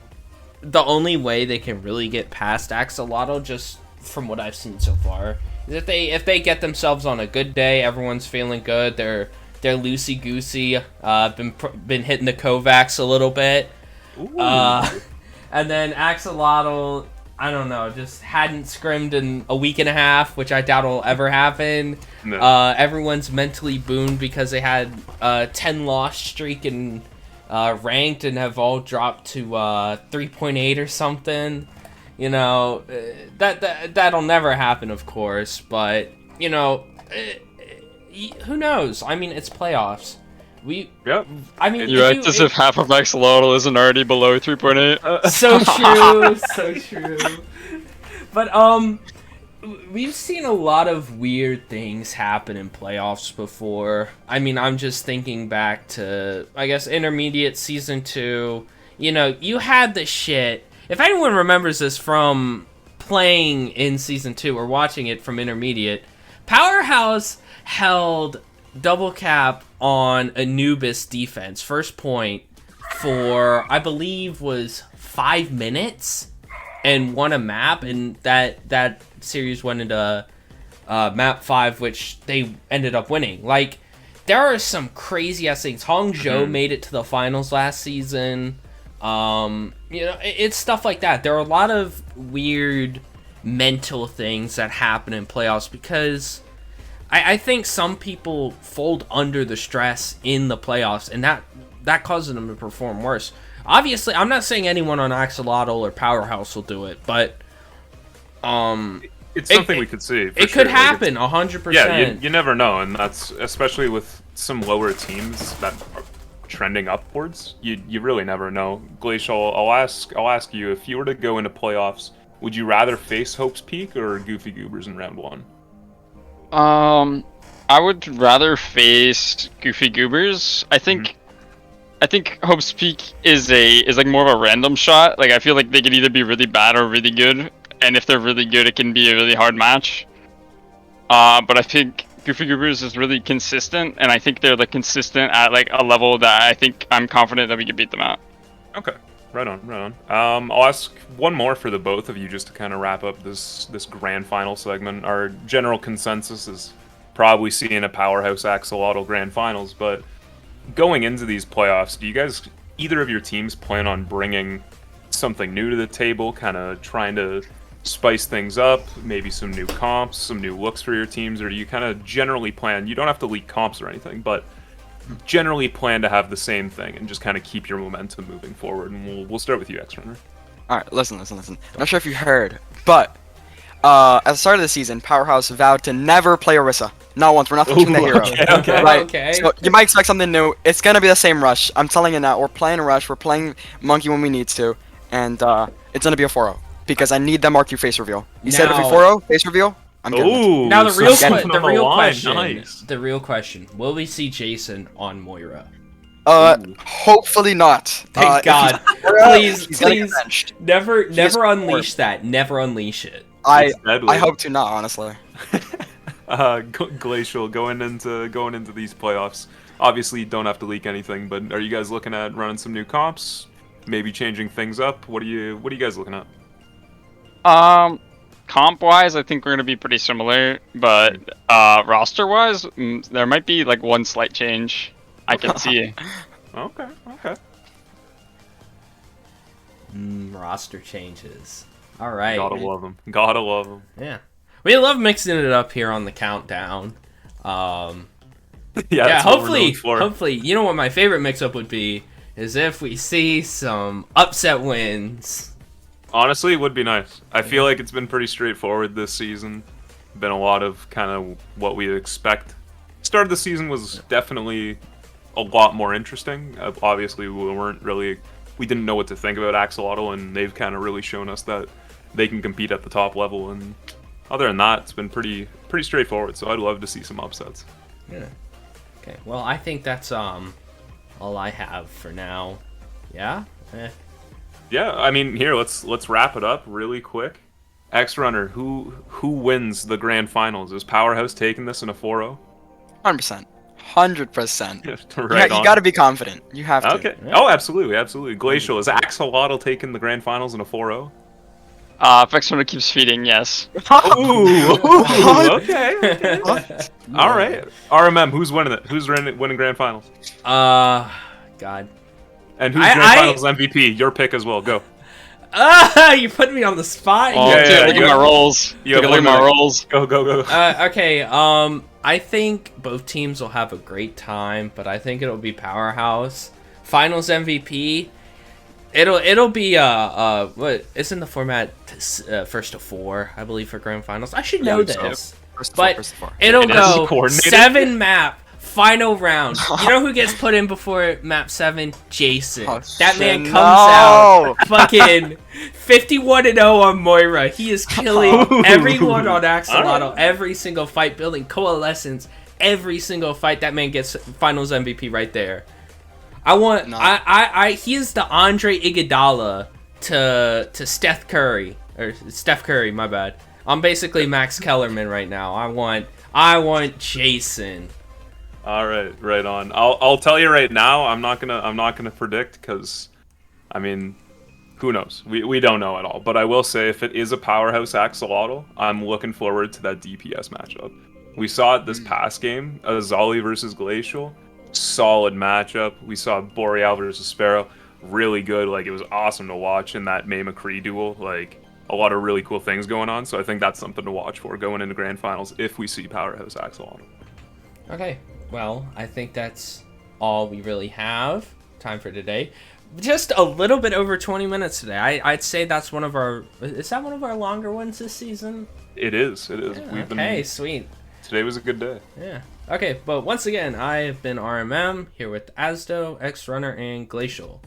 the only way they can really get past Axolotl, just from what I've seen so far, is if they get themselves on a good day, everyone's feeling good, they're loosey goosey, been hitting the Kovacs a little bit, and then Axolotl, I don't know, just hadn't scrimmed in a week and a half, which I doubt will ever happen. No. Everyone's mentally booned because they had a 10 loss streak and ranked and have all dropped to 3.8 or something. That'll never happen, of course, but who knows? I mean, it's playoffs. I mean, You're right, as if half of Axolotl isn't already below 3.8. So true, so true. But we've seen a lot of weird things happen in playoffs before. I mean, I'm just thinking back to, I guess, Intermediate Season 2. You had the shit. If anyone remembers this from playing in Season 2 or watching it from Intermediate, Powerhouse held double cap on Anubis defense, first point, for, I believe, was 5 minutes, and won a map, and that series went into map 5, which they ended up winning. Like, there are some crazy ass things. Hangzhou made it to the finals last season. It's stuff like that. There are a lot of weird mental things that happen in playoffs because I think some people fold under the stress in the playoffs, and that causes them to perform worse. Obviously, I'm not saying anyone on Axolotl or Powerhouse will do it, but it's something we could see. It could happen, 100%. Yeah, you never know, and that's especially with some lower teams that are trending upwards. You really never know. Glacial, I'll ask you, if you were to go into playoffs, would you rather face Hope's Peak or Goofy Goobers in round 1? I would rather face Goofy Goobers. I think Hope's Peak is like more of a random shot. Like, I feel like they could either be really bad or really good, and if they're really good, it can be a really hard match. But I think Goofy Goobers is really consistent, and I think they're like consistent at like a level that I think I'm confident that we could beat them at. Okay, right on. I'll ask one more for the both of you just to kind of wrap up this grand final segment. Our general consensus is probably seeing a Powerhouse Axolotl grand finals, but going into these playoffs, do you guys, either of your teams, plan on bringing something new to the table, kind of trying to spice things up, maybe some new comps, some new looks for your teams, or do you kind of generally plan, you don't have to leak comps or anything, but generally plan to have the same thing and just kind of keep your momentum moving forward? And we'll start with you, X-Runner. Alright, listen. I'm not sure if you heard, but at the start of the season, Powerhouse vowed to never play Orisa. Not once. We're not switching the hero. Okay. Right. Okay. So you might expect something new. It's gonna be the same rush. I'm telling you now. We're playing Rush. We're playing Monkey when we need to, and it's gonna be a 4-0 because I need that RQ face reveal. You said if we 4-0 face reveal, I'm getting it. Now the real Nice. the real question: will we see Jason on Moira? Hopefully not. Thank God. Please, never unleash that. Never unleash it. I hope to not, honestly. Glacial, going into these playoffs, obviously you don't have to leak anything, but are you guys looking at running some new comps, maybe changing things up? What are you guys looking at? comp-wise, I think we're gonna be pretty similar, but roster-wise, there might be like one slight change I can see. Okay. Roster changes. All right. Gotta love them. Gotta love them. Yeah. We love mixing it up here on the countdown. Yeah, that's what we're known for. Hopefully, you know what my favorite mix-up would be is if we see some upset wins. Honestly, it would be nice. I feel like it's been pretty straightforward this season. Been a lot of kind of what we expect. Start of the season was definitely a lot more interesting. Obviously, we didn't know what to think about Axolotl, and they've kind of really shown us that they can compete at the top level. And other than that, it's been pretty straightforward. So I'd love to see some upsets. Yeah. Okay. Well, I think that's all I have for now. Yeah. Yeah. I mean, here let's wrap it up really quick. X Runner, who wins the grand finals? Is Powerhouse taking this in a 4-0? 100%. 100%. Right You got to be confident. You have to. Okay. Oh, absolutely. Glacial, is Axolotl taking the grand finals in a 4-0? Vexrunner keeps feeding, yes. Ooh, okay. All right. RMM, who's winning it? Who's winning grand finals? God. And who's grand finals MVP? Your pick as well. Go. You put me on the spot. Oh, yeah, look at my rolls. Look at my rolls. Go. Okay. I think both teams will have a great time, but I think it'll be Powerhouse. Finals MVP. It'll be what it's in the format first to 4, I believe, for grand finals. I should know this, but it'll go 7 map final round. You know who gets put in before map 7? Jason. That man comes out fucking 51-0 on Moira. He is killing everyone on Axolotl every single fight, building coalescence every single fight. That man gets finals MVP right there. He is the Andre Iguodala to Steph Curry, my bad. I'm basically Max Kellerman right now. I want Jason. All right, right on. I'll tell you right now. I'm not gonna predict because, I mean, who knows? We don't know at all. But I will say, if it is a Powerhouse Axolotl, I'm looking forward to that DPS matchup. We saw it this past game, Azali versus Glacial. Solid matchup. We saw Boreal versus Sparrow. Really good. Like, it was awesome to watch in that May McCree duel. Like, a lot of really cool things going on. So I think that's something to watch for going into grand finals if we see Powerhouse Axolotl. Okay. Well, I think that's all we really have time for today. Just a little bit over 20 minutes today. I'd say that's one of our... Is that one of our longer ones this season? It is. Yeah, sweet. Today was a good day. Yeah. Okay, but once again, I have been RMM here with Asdo, X Runner, and Glacial.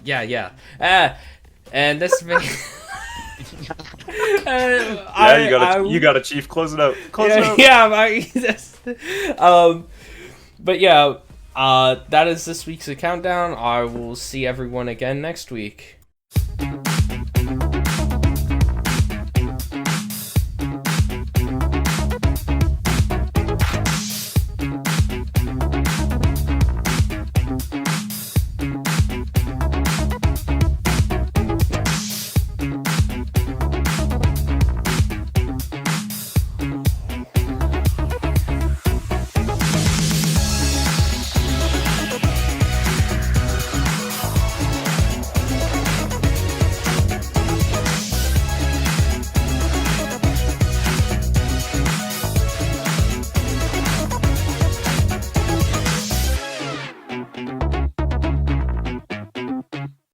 Yeah. And this me. You got a chief. Close it out. But yeah, that is this week's countdown. I will see everyone again next week.